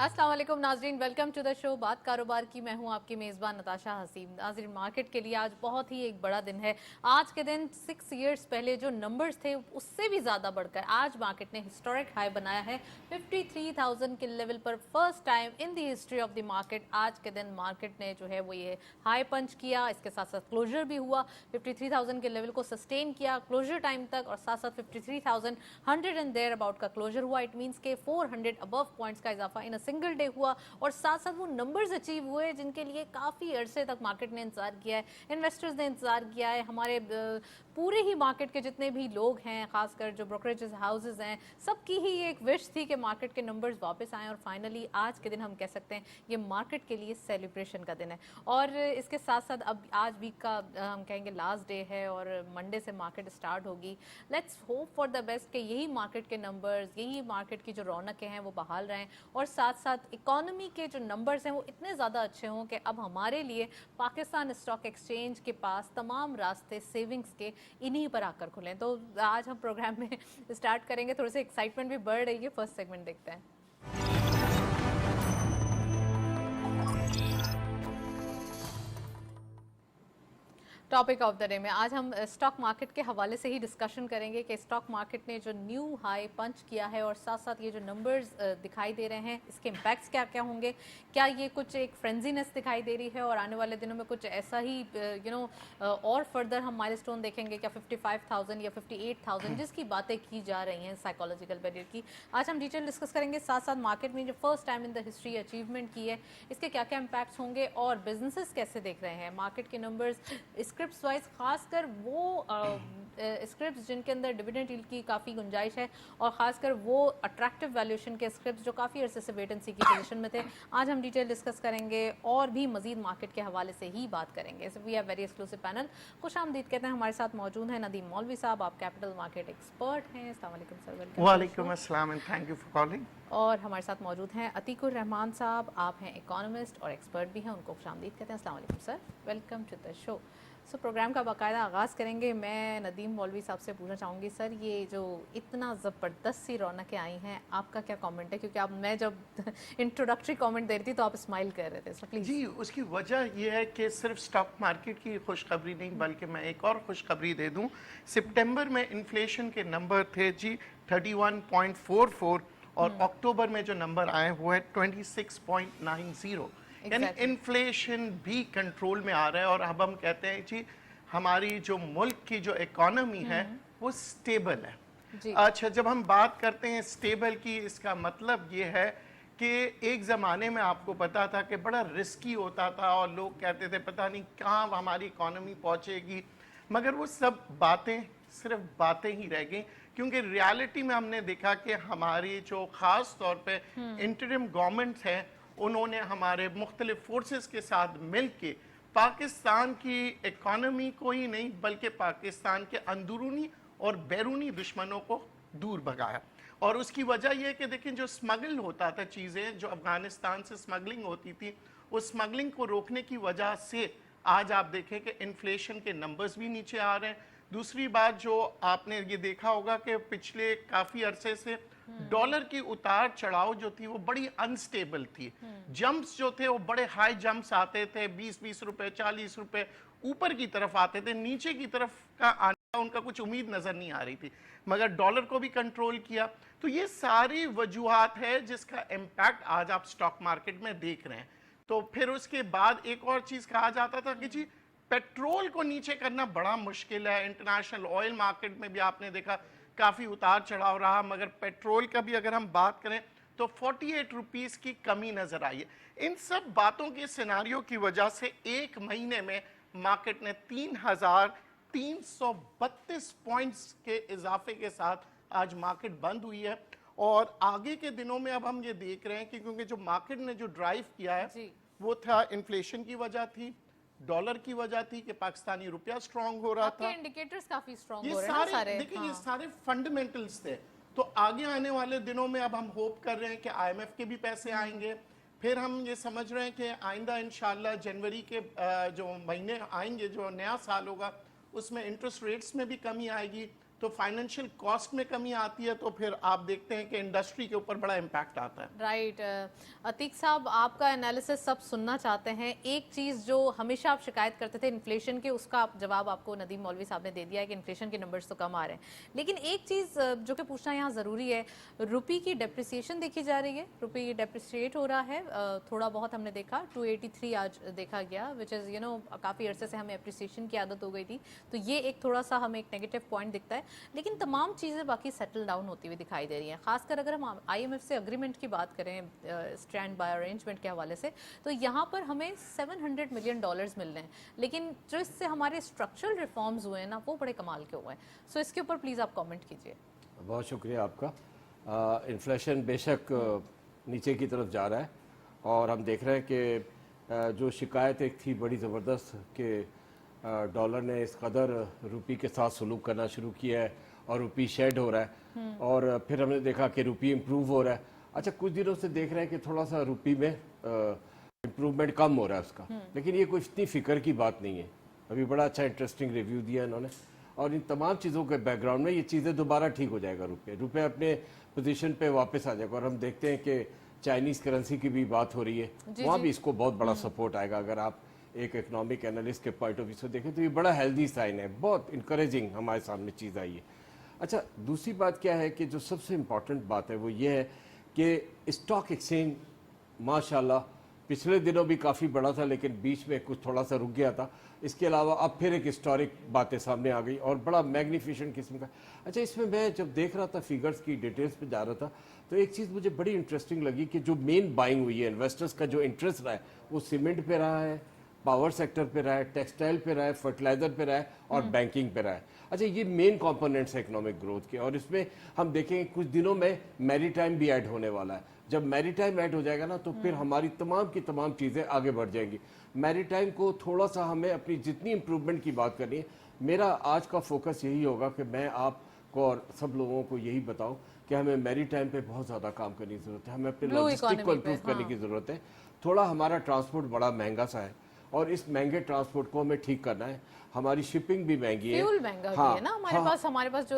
अस्सलाम वालेकुम नाजरीन, वेलकम टू द शो बात कारोबार की। मैं हूं आपकी मेज़बान नताशा हसीम। नाजरीन, मार्केट के लिए आज बहुत ही एक बड़ा दिन है। आज के दिन 6 इयर्स पहले जो नंबर्स थे उससे भी ज़्यादा बढ़कर आज मार्केट ने हिस्टोरिक हाई बनाया है 53,000 के लेवल पर। First time in the history of the market आज के दिन मार्केट ने जो है वो ये हाई पंच किया। इसके साथ साथ क्लोजर भी हुआ, 53,000 के लेवल को सस्टेन किया क्लोजर टाइम तक, और साथ साथ 53,100 एंड देयर अबाउट का क्लोजर हुआ। इट मीन्स के 400 अबव पॉइंट्स का इजाफा इन सिंगल डे हुआ, और साथ साथ वो नंबर्स अचीव हुए जिनके लिए काफ़ी अरसे तक मार्केट ने इंतजार किया है, इन्वेस्टर्स ने इंतजार किया है। हमारे पूरे ही मार्केट के जितने भी लोग हैं, खासकर जो ब्रोकरेज हाउसेज हैं, सबकी ही एक विश थी कि मार्केट के नंबर्स वापस आएँ, और फाइनली आज के दिन हम कह सकते हैं ये मार्केट के लिए सेलिब्रेशन का दिन है। और इसके साथ साथ अब आज वीक का हम कहेंगे लास्ट डे है, और मंडे से मार्केट स्टार्ट होगी। Let's hope for the best कि यही मार्केट के नंबर्स, यही मार्केट की जो रौनकें हैं वो बहाल रहें, और साथ साथ इकोनॉमी के जो नंबर्स हैं वो इतने ज़्यादा अच्छे हों कि अब हमारे लिए पाकिस्तान स्टॉक एक्सचेंज के पास तमाम रास्ते सेविंग्स के इन्हीं पर आकर खुलें। तो आज हम प्रोग्राम में स्टार्ट करेंगे, थोड़ी सी एक्साइटमेंट भी बढ़ रही है। फर्स्ट सेगमेंट देखते हैं। टॉपिक ऑफ द डे में आज हम स्टॉक मार्केट के हवाले से ही डिस्कशन करेंगे कि स्टॉक मार्केट ने जो न्यू हाई पंच किया है, और साथ साथ ये जो नंबर्स दिखाई दे रहे हैं इसके इम्पैक्ट्स क्या क्या होंगे। क्या ये कुछ एक फ्रेंजीनेस दिखाई दे रही है, और आने वाले दिनों में कुछ ऐसा ही और फर्दर हम माइलस्टोन देखेंगे क्या 55,000 या 58,000 जिसकी बातें की जा रही हैं साइकोलॉजिकल बैरियर की। आज हम डिटेल डिस्कस करेंगे। साथ साथ मार्केट में जो first time in the history achievement की है इसके क्या क्या इम्पैक्ट्स होंगे, और बिजनेसेस कैसे देख रहे हैं मार्केट के नंबर्स स्क्रिप्ट्स वाइज, खासकर वो स्क्रिप्ट्स जिनके अंदर डिविडेंड यील्ड की काफ़ी गुंजाइश है, और खासकर वो अट्रैक्टिव वैल्यूएशन के स्क्रिप्ट्स जो काफ़ी अरसे से वेट एंड सी की पोजीशन में थे। आज हम डिटेल डिस्कस करेंगे और भी मजीद मार्केट के हवाले से ही बात करेंगे। We have very exclusive panel. खुशामदीद कहते हैं। हमारे साथ मौजूद हैं नदीम मौलवी साहब, आप कैपिटल मार्केट एक्सपर्ट हैं। अस्सलाम वालेकुम सर, वेलकम। वालेकुम अस्सलाम and thank you for calling. और हमारे साथ मौजूद हैं अतीकुर रहमान साहब, आप हैं इकोनॉमिस्ट और एक्सपर्ट भी हैं, उनको खुशामदीद कहते हैं। अस्सलाम वालेकुम sir, welcome to the show. So programme का बाकायदा आगाज़ करेंगे। मैं नदीम मौलवी साहब से पूछना चाहूँगी, सर ये जो इतना ज़बरदस्त सी रौनकें आई हैं, आपका क्या कमेंट है? क्योंकि आप मैं जब इंट्रोडक्टरी कमेंट दे रही थी तो आप स्माइल कर रहे थे, सो प्लीज़। जी, उसकी वजह यह है कि सिर्फ स्टॉक मार्केट की खुशखबरी नहीं, बल्कि मैं एक और खुशखबरी दे दूं। सितंबर में इन्फ्लेशन के नंबर थे जी 31.44, और अक्टूबर में जो नंबर आए वो है 26.90। यानी इन्फ्लेशन भी कंट्रोल में आ रहा है, और अब हम कहते हैं जी हमारी जो मुल्क की जो इकोनॉमी है वो स्टेबल है। अच्छा, जब हम बात करते हैं स्टेबल की, इसका मतलब ये है कि एक ज़माने में आपको पता था कि बड़ा रिस्की होता था, और लोग कहते थे पता नहीं कहाँ हमारी इकोनॉमी पहुँचेगी, मगर वो सब बातें सिर्फ बातें ही रह गई, क्योंकि रियलिटी में हमने देखा कि हमारी जो ख़ास तौर पे इंटरिम गवर्नमेंट है, उन्होंने हमारे मुख्तलिफ फोर्सेस के साथ मिल के पाकिस्तान की इकॉनमी को ही नहीं बल्कि पाकिस्तान के अंदरूनी और बैरूनी दुश्मनों को दूर भगाया। और उसकी वजह यह है कि देखें, जो स्मगल होता था, चीज़ें जो अफ़गानिस्तान से स्मगलिंग होती थी, उस स्मगलिंग को रोकने की वजह से आज आप देखें कि इन्फ्लेशन के नंबर्स भी नीचे आ रहे हैं। दूसरी बात जो आपने ये देखा होगा कि पिछले काफ़ी अरसे से डॉलर की उतार चढ़ाव जो थी वो बड़ी अनस्टेबल थी। जंप्स जो थे वो बड़े हाई जंप्स आते थे, 20-20 रुपए 40 रुपए ऊपर की तरफ आते थे, नीचे की तरफ का आने का उनका कुछ उम्मीद नजर नहीं आ रही थी, मगर डॉलर को भी कंट्रोल किया। तो ये सारी वजूहात है जिसका इम्पैक्ट आज आप स्टॉक मार्केट में देख रहे हैं। तो फिर उसके बाद एक और चीज कहा जाता था कि जी पेट्रोल को नीचे करना बड़ा मुश्किल है। इंटरनेशनल ऑयल मार्केट में भी आपने देखा काफ़ी उतार चढ़ाव रहा, मगर पेट्रोल का भी अगर हम बात करें तो 48 रुपीस की कमी नजर आई है। इन सब बातों के सिनारियों की वजह से एक महीने में मार्केट ने 3,332 पॉइंट्स के इजाफे के साथ आज मार्केट बंद हुई है। और आगे के दिनों में अब हम ये देख रहे हैं कि क्योंकि जो मार्केट ने जो ड्राइव किया है वो था इन्फ्लेशन की वजह थी, डॉलर की वजह थी कि पाकिस्तानी रुपया स्ट्रांग हो रहा था, इंडिकेटर्स काफी स्ट्रांग ये हो रहे हैं सारे देखिए ये सारे फंडामेंटल्स थे। तो आगे आने वाले दिनों में अब हम होप कर रहे हैं कि आईएमएफ के भी पैसे आएंगे। फिर हम ये समझ रहे हैं कि आइंदा इंशाल्लाह जनवरी के जो महीने आएंगे, जो नया साल होगा, उसमें इंटरेस्ट रेट्स में भी कमी आएगी, तो फाइनेंशियल कॉस्ट में कमी आती है, तो फिर आप देखते हैं कि इंडस्ट्री के ऊपर बड़ा इम्पैक्ट आता है। राइट। अतीक साहब, आपका एनालिसिस सब सुनना चाहते हैं। एक चीज़ जो हमेशा आप शिकायत करते थे इन्फ्लेशन के, उसका जवाब आपको नदीम मौलवी साहब ने दे दिया है कि इन्फ्लेशन के नंबर्स तो कम आ रहे हैं। लेकिन एक चीज़ जो कि पूछना यहाँ ज़रूरी है, रुपये की डेप्रिसिएशन देखी जा रही है, रुपये डेप्रिसिएट हो रहा है थोड़ा बहुत। हमने देखा 283 आज देखा गया, विच इज़ काफ़ी अरसे से हमें अप्रिसिएशन की आदत हो गई थी, तो ये एक थोड़ा सा हमें एक नेगेटिव पॉइंट दिखता है। लेकिन तमाम चीज़ें बाकी सेटल डाउन होती हुई दिखाई दे रही हैं। खासकर अगर हम IMF से अग्रीमेंट की बात करें, स्टैंड बाय अरेंजमेंट के हवाले से, तो यहाँ पर हमें $700 मिलियन मिल रहे हैं, लेकिन जो इससे हमारे स्ट्रक्चरल रिफॉर्म्स हुए हैं ना, वो बड़े कमाल के हुए हैं। सो इसके ऊपर प्लीज़ आप कमेंट कीजिए। बहुत शुक्रिया आपका। इन्फ्लेशन बेशक नीचे की तरफ जा रहा है, और हम देख रहे हैं कि जो शिकायत एक थी बड़ी ज़बरदस्त कि डॉलर ने इस कदर रुपये के साथ सलूक करना शुरू किया है और रुपये शेड हो रहा है, और फिर हमने देखा कि रुपये इम्प्रूव हो रहा है। अच्छा, कुछ दिनों से देख रहे हैं कि थोड़ा सा रुपये में इम्प्रूवमेंट कम हो रहा है उसका, लेकिन ये कोई इतनी फ़िक्र की बात नहीं है। अभी बड़ा अच्छा इंटरेस्टिंग रिव्यू दिया इन्होंने, और इन तमाम चीज़ों के बैकग्राउंड में ये चीज़ें दोबारा ठीक हो जाएगा, रुपये अपने पोजीशन पे वापस आ जाएगा। और हम देखते हैं कि चाइनीज़ करेंसी की भी बात हो रही है, वहाँ भी इसको बहुत बड़ा सपोर्ट आएगा। अगर आप एक इकोनॉमिक एनालिस्ट के पॉइंट ऑफ व्यू से देखें तो ये बड़ा हेल्दी साइन है, बहुत इंकरेजिंग हमारे सामने चीज़ आई है। अच्छा, दूसरी बात क्या है कि जो सबसे इम्पॉर्टेंट बात है वो ये है कि स्टॉक एक्सचेंज माशाल्लाह पिछले दिनों भी काफ़ी बड़ा था, लेकिन बीच में कुछ थोड़ा सा रुक गया था। इसके अलावा अब फिर एक हिस्टोरिक बातें सामने आ गई और बड़ा मैग्निफिशेंट किस्म का। अच्छा, इसमें मैं जब देख रहा था फिगर्स की डिटेल्स पे जा रहा था, तो एक चीज़ मुझे बड़ी इंटरेस्टिंग लगी कि जो मेन बाइंग हुई है, इन्वेस्टर्स का जो इंटरेस्ट रहा है वो सीमेंट पे रहा है, पावर सेक्टर पे रहा है, टेक्सटाइल पे रहा है, फर्टिलाइजर पे रहा है और बैंकिंग पे रहा है। अच्छा, ये मेन कंपोनेंट्स है इकोनॉमिक ग्रोथ के, और इसमें हम देखेंगे कुछ दिनों में मैरीटाइम भी ऐड होने वाला है। जब मैरीटाइम ऐड हो जाएगा ना, तो फिर हमारी तमाम की तमाम चीज़ें आगे बढ़ जाएंगी। मैरीटाइम को थोड़ा सा हमें अपनी जितनी इम्प्रूवमेंट की बात करनी है, मेरा आज का फोकस यही होगा कि मैं आपको और सब लोगों को यही बताऊं कि हमें मैरीटाइम पे बहुत ज़्यादा काम करने की ज़रूरत है, हमें अपने लॉजिस्टिक को इम्प्रूव करने की ज़रूरत है। थोड़ा हमारा ट्रांसपोर्ट बड़ा महंगा सा है, और इस महंगे ट्रांसपोर्ट को हमें ठीक करना है। हमारी शिपिंग भी महंगी है, फ्यूल महंगा भी है ना हमारे पास जो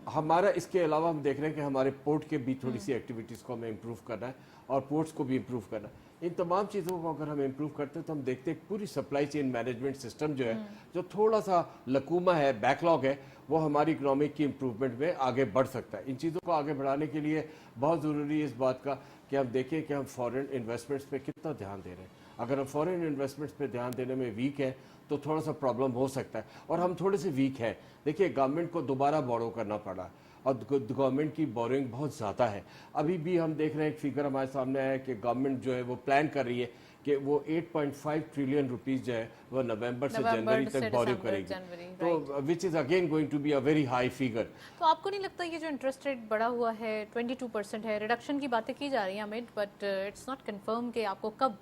हमारा। इसके अलावा हम देख रहे हैं कि हमारे पोर्ट के भी थोड़ी सी एक्टिविटीज़ को हमें इम्प्रूव करना है, और पोर्ट्स को भी इम्प्रूव करना है। इन तमाम चीज़ों को अगर हम इम्प्रूव करते हैं तो हम देखते हैं पूरी सप्लाई चेन मैनेजमेंट सिस्टम जो है, जो थोड़ा सा लकूमा है, बैकलॉग है, वो हमारी इकोनॉमिक की इम्प्रूवमेंट में आगे बढ़ सकता है। इन चीज़ों को आगे बढ़ाने के लिए बहुत ज़रूरी है इस बात का कि हम देखें कि हम फॉरेन इन्वेस्टमेंट्स पे कितना ध्यान दे रहे हैं। अगर हम फॉरेन इन्वेस्टमेंट्स पे ध्यान देने में वीक है तो थोड़ा सा प्रॉब्लम हो सकता है, और हम थोड़े से वीक हैं। देखिए, गवर्नमेंट को दोबारा बोरो करना पड़ा, और गवर्नमेंट की बोरिंग बहुत ज़्यादा है। अभी भी हम देख रहे हैं, एक फिगर हमारे सामने आया कि गवर्नमेंट जो है वो प्लान कर रही है कि वो 8.5 ट्रिलियन रुपीस जो है वो नवंबर से जनवरी तक बोरो करेगी, तो which is again going to be a very high figure. तो आपको नहीं लगता ये जो इंटरेस्ट रेट बढ़ा हुआ है 22% है, रिडक्शन की बातें की जा रही हैं Amit, but it's not confirm कि आपको कब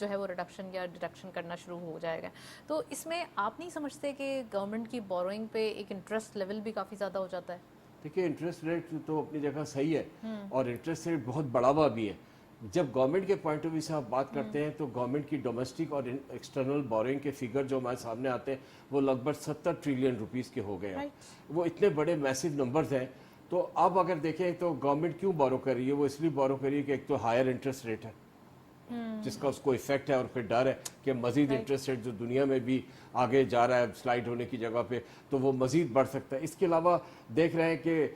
जो है वो रिडक्शन या डिडक्शन करना शुरू हो जाएगा। तो इसमें आप नहीं समझते कि गवर्नमेंट की बोरोइंग पे एक इंटरेस्ट लेवल भी काफ़ी ज़्यादा हो जाता है? देखिए, इंटरेस्ट रेट तो अपनी जगह सही है, और इंटरेस्ट रेट बहुत बढ़ा हुआ भी है। जब गवर्नमेंट के पॉइंट ऑफ व्यू से आप बात करते हैं तो गवर्नमेंट की डोमेस्टिक और एक्सटर्नल बोरिंग के फिगर जो हमारे सामने आते हैं वो लगभग 70 ट्रिलियन रुपीस के हो गए हैं। वो इतने बड़े मैसिव नंबर्स हैं। तो अब अगर देखें तो गवर्नमेंट क्यों बोरो कर रही है? वो इसलिए बोरो कर रही है कि एक तो हायर इंटरेस्ट रेट है जिसका उसको इफेक्ट है, और फिर डर है कि मजीद इंटरेस्ट रेट जो दुनिया में भी आगे जा रहा है स्लाइड होने की जगह पे, तो वो मजीद बढ़ सकता है। इसके अलावा देख रहे हैं कि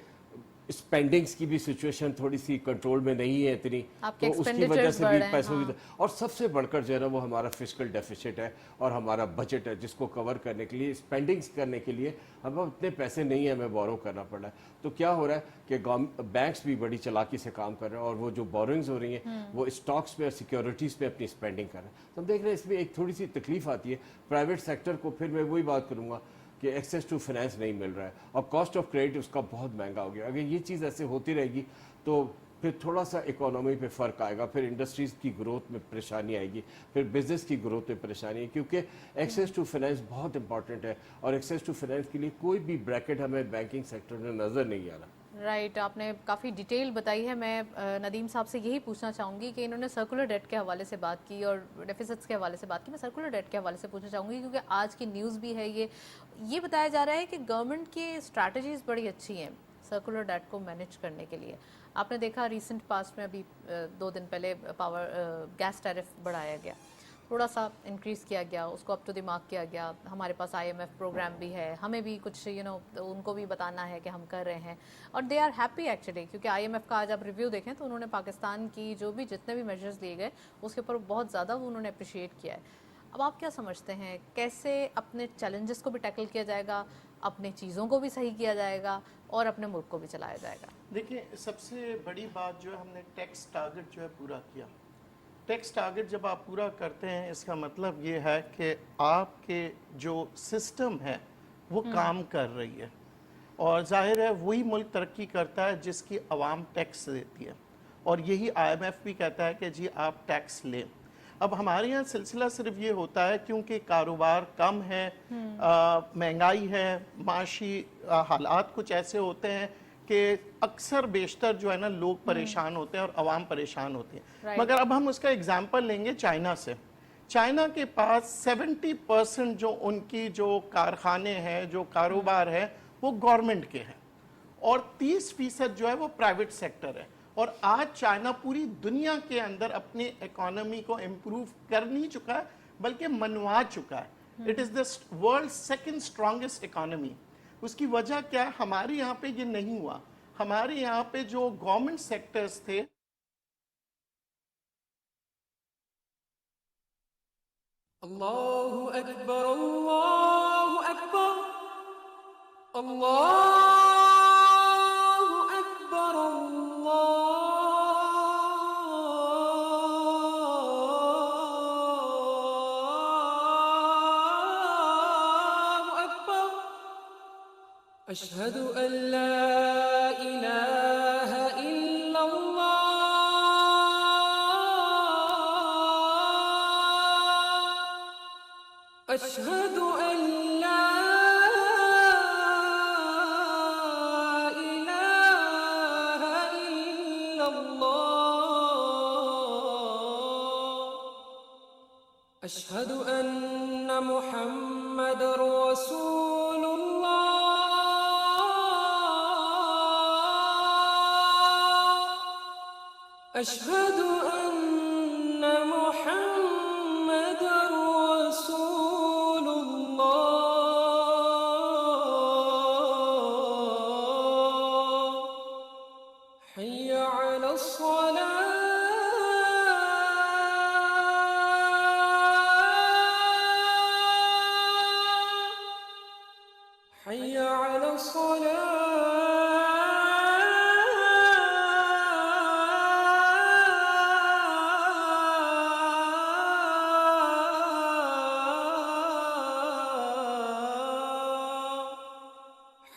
स्पेंडिंग्स की भी सिचुएशन थोड़ी सी कंट्रोल में नहीं है इतनी, तो उसकी वजह से भी पैसों की, और सबसे बढ़कर जो है ना वो हमारा फिस्कल डेफिसिट है और हमारा बजट है, जिसको कवर करने के लिए, स्पेंडिंग्स करने के लिए हमें इतने पैसे नहीं है, हमें बोरो करना पड़ रहा है। तो क्या हो रहा है कि बैंक्स भी बड़ी चालाकी से काम कर रहे हैं, और वो जो बोरोइंग्स हो रही हैं वो स्टॉक्स पे और सिक्योरिटीज़ पे अपनी स्पेंडिंग कर रहे हैं। तो हम देख रहे हैं इसमें एक थोड़ी सी तकलीफ आती है प्राइवेट सेक्टर को। फिर मैं वही बात करूँगा कि एक्सेस टू फाइनेंस नहीं मिल रहा है, और कॉस्ट ऑफ क्रेडिट उसका बहुत महंगा हो गया। अगर ये चीज़ ऐसे होती रहेगी तो फिर थोड़ा सा इकोनॉमी पे फ़र्क आएगा, फिर इंडस्ट्रीज़ की ग्रोथ में परेशानी आएगी, फिर बिजनेस की ग्रोथ में परेशानी है, क्योंकि एक्सेस टू फाइनेंस बहुत इंपॉर्टेंट है, और एक्सेस टू फाइनेंस के लिए कोई भी ब्रैकेट हमें बैंकिंग सेक्टर में नज़र नहीं आ रहा। رائٹ آپ نے کافی ڈیٹیل بتائی ہے. میں ندیم صاحب سے یہی پوچھنا چاہوں گی کہ انہوں نے سرکولر ڈیٹ کے حوالے سے بات کی اور ڈیفیسٹس کے حوالے سے بات کی. میں سرکولر ڈیٹ کے حوالے سے پوچھنا چاہوں گی کیونکہ آج کی نیوز بھی ہے یہ بتایا جا رہا ہے کہ گورنمنٹ کی اسٹریٹجیز بڑی اچھی ہیں سرکولر ڈیٹ کو مینیج کرنے کے لیے. آپ نے دیکھا ریسنٹ پاسٹ میں ابھی 2 دن پہلے گیس ٹیرف بڑھایا گیا, تھوڑا سا انکریز کیا گیا, اس کو اپ ٹو دماغ کیا گیا. ہمارے پاس IMF پروگرام بھی ہے, ہمیں بھی کچھ ان کو بھی بتانا ہے کہ ہم کر رہے ہیں اور دے آر ہیپی ایکچولی, کیونکہ IMF کا آج آپ ریویو دیکھیں تو انہوں نے پاکستان کی جو بھی جتنے بھی میجرز لیے گئے اس کے اوپر بہت زیادہ انہوں نے اپریشیٹ کیا ہے. اب آپ کیا سمجھتے ہیں کیسے اپنے چیلنجز کو بھی ٹیکل کیا جائے گا, اپنے چیزوں کو بھی صحیح کیا جائے گا اور اپنے ملک کو بھی چلایا جائے گا؟ دیکھیں سب سے بڑی بات جو ہے ہم نے ٹیکس ٹارگٹ جو ہے پورا کیا. ٹیکس ٹارگٹ جب آپ پورا کرتے ہیں اس کا مطلب یہ ہے کہ آپ کے جو سسٹم ہے وہ کام کر رہی ہے, اور ظاہر ہے وہی ملک ترقی کرتا ہے جس کی عوام ٹیکس دیتی ہے, اور یہی IMF بھی کہتا ہے کہ جی آپ ٹیکس لیں. اب ہمارے یہاں سلسلہ صرف یہ ہوتا ہے کیونکہ کاروبار کم ہے, مہنگائی ہے, معاشی حالات کچھ ایسے ہوتے ہیں کہ اکثر بیشتر جو ہے نا لوگ پریشان ہوتے ہیں اور عوام پریشان ہوتی ہیں. مگر اب ہم اس کا اگزامپل لیں گے چائنا سے. چائنا کے پاس 70% جو ان کی جو کارخانے ہیں, جو کاروبار ہے وہ گورنمنٹ کے ہیں, اور 30% جو ہے وہ پرائیویٹ سیکٹر ہے. اور آج چائنا پوری دنیا کے اندر اپنی اکانومی کو امپروو کر نہیں چکا ہے بلکہ منوا چکا ہے. It is the world second strongest economy. اس کی وجہ کیا ہے؟ ہمارے یہاں پہ یہ نہیں ہوا. ہمارے یہاں پہ جو گورنمنٹ سیکٹرز تھے اللہ اکبر اللہ اکبر اللہ اکبر اللہ اکبر اشہد ان لا الہ الا اللہ اشہد ان لا الہ الا اللہ اشہد ان محمد رسول اللہ اشہد ان محمد رسول اللہ حی علی الصلاة حی علی الصلاة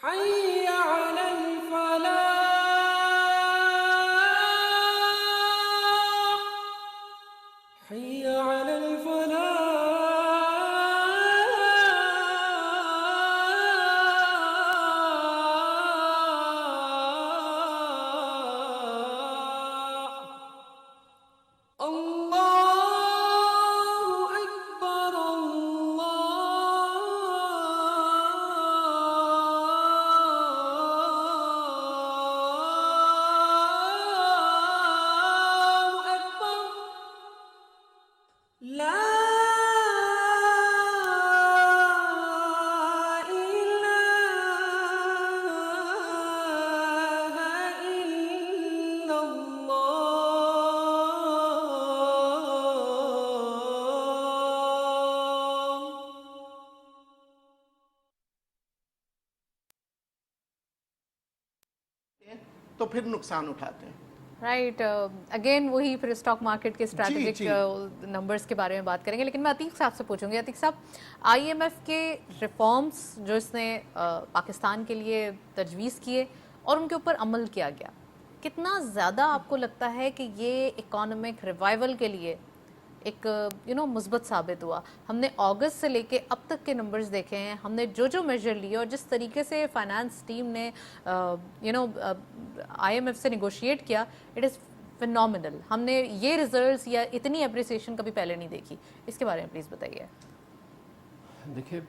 حی علی الفلاح حی علی الفلاح اللہ اکبر اللہ اکبر لا الہ الا اللہ تو پھر نقصان اٹھاتے ہیں. رائٹ اگین وہی پھر اسٹاک مارکیٹ کے اسٹریٹجک جی. نمبرز کے بارے میں بات کریں گے, لیکن میں عتیق صاحب سے پوچھوں گی. عتیق صاحب, IMF کے ریفارمز جو اس نے پاکستان کے لیے تجویز کیے اور ان کے اوپر عمل کیا گیا, کتنا زیادہ آپ کو لگتا ہے کہ یہ اکانومک ریوائول کے لیے ایک مثبت ثابت ہوا. ہم نے اگست سے لے کے اب تک کے نمبرز دیکھے ہیں, ہم نے جو میجر لیے اور جس طریقے سے فائنانس ٹیم نے IMF سے نیگوشیٹ کیا, اٹ از فینومینل. ہم نے یہ ریزلٹس یا اتنی اپریسیشن کبھی پہلے نہیں دیکھی. اس کے بارے میں پلیز بتائیے. دیکھیے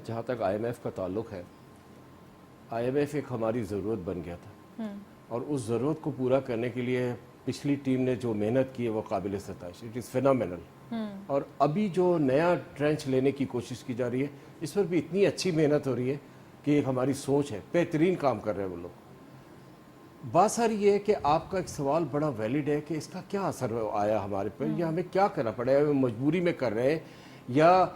جہاں تک IMF کا تعلق ہے, IMF ایک ہماری ضرورت بن گیا تھا, اور اس ضرورت کو پورا کرنے کے لیے پچھلی ٹیم نے جو محنت کی ہے وہ قابل ستائش. It is phenomenal. اور ابھی جو نیا ٹرینچ لینے کی کوشش کی جا رہی ہے, اس پر بھی اتنی اچھی محنت ہو رہی ہے کہ ایک ہماری سوچ ہے, بہترین کام کر رہے ہیں وہ لوگ. بات ساری یہ ہے کہ آپ کا ایک سوال بڑا ویلڈ ہے کہ اس کا کیا اثر آیا ہمارے پر, یا ہمیں کیا کرنا پڑے, ہمیں مجبوری میں کر رہے ہیں یا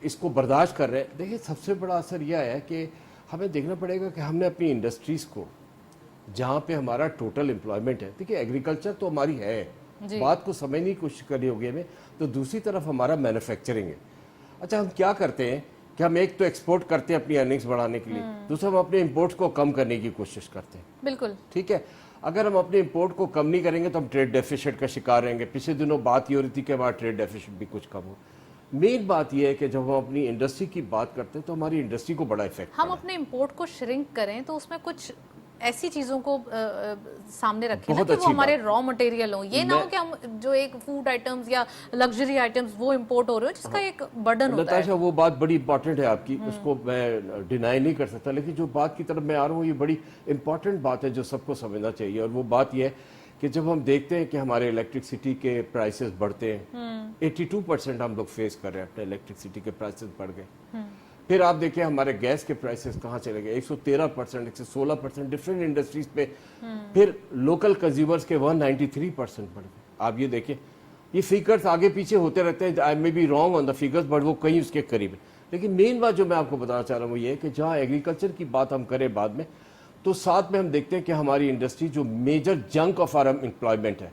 اس کو برداشت کر رہے ہیں. دیکھیں سب سے بڑا اثر یہ ہے کہ ہمیں دیکھنا پڑے گا کہ ہم نے اپنی انڈسٹریز کو, جہاں پہ ہمارا ٹوٹل امپلائمنٹ ہے, دیکھیے ایگریکلچر تو ہماری ہے, بات کو سمجھنے کی کوشش کرنی ہوگی ہمیں, تو دوسری طرف ہمارا مینوفیکچرنگ ہے. اچھا ہم کیا کرتے ہیں کہ ہم ایک تو ایکسپورٹ کرتے ہیں اپنی ارننگز بڑھانے کے لیے, دوسرا ہم اپنے امپورٹس کو کم کرنے کی کوشش کرتے ہیں. بالکل ٹھیک ہے, اگر ہم اپنے امپورٹ کو کم نہیں کریں گے تو ہم ٹریڈ ڈیفیسٹ کا شکار رہیں گے. پچھلے دنوں بات یہ ہو رہی تھی کہ ہمارا ٹریڈ ڈیفیسٹ بھی کچھ کم ہو. مین بات یہ ہے کہ جب ہم اپنی انڈسٹری کی بات کرتے ہیں تو ہماری انڈسٹری کو بڑا افیکٹ ہم اپنے امپورٹ کو شرنک کریں تو اس میں کچھ ایسی چیزوں کو سامنے رکھیں نا کہ وہ ہمارے را مٹیریل ہوں. یہ نہ ہو کہ ہم جو ایک فوڈ آئٹمز یا لگژری آئٹمز وہ امپورٹ ہو رہے ہو جس کا ایک برڈن ہوتا ہے. نتاشا وہ بات بڑی امپورٹنٹ ہے آپ کی, اس کو میں ڈینائی نہیں کر سکتا, لیکن جو بات کی طرف میں آ رہا ہوں یہ بڑی امپورٹنٹ بات ہے جو سب کو سمجھنا چاہیے. اور وہ بات یہ ہے کہ جب ہم دیکھتے ہیں کہ ہمارے الیکٹرسٹی کے پرائسز بڑھتے ہیں, 82% ہم لوگ فیس کر رہے ہیں, اپنے الیکٹرسٹی کے پرائسز بڑھ گئے. پھر آپ دیکھیں ہمارے گیس کے پرائسز کہاں چلے گئے, 113%, 116% ڈفرینٹ انڈسٹریز پہ. پھر لوکل کنزیومرز کے 193% بڑھ گئے. آپ یہ دیکھیں یہ فیگرز آگے پیچھے ہوتے رہتے ہیں, I may be wrong on the figures but وہ کہیں اس کے قریب ہے. لیکن مین بات جو میں آپ کو بتانا چاہ رہا ہوں وہ یہ ہے کہ جہاں ایگریکلچر کی بات ہم کریں بعد میں, تو ساتھ میں ہم دیکھتے ہیں کہ ہماری انڈسٹری جو major chunk of or employment ہے,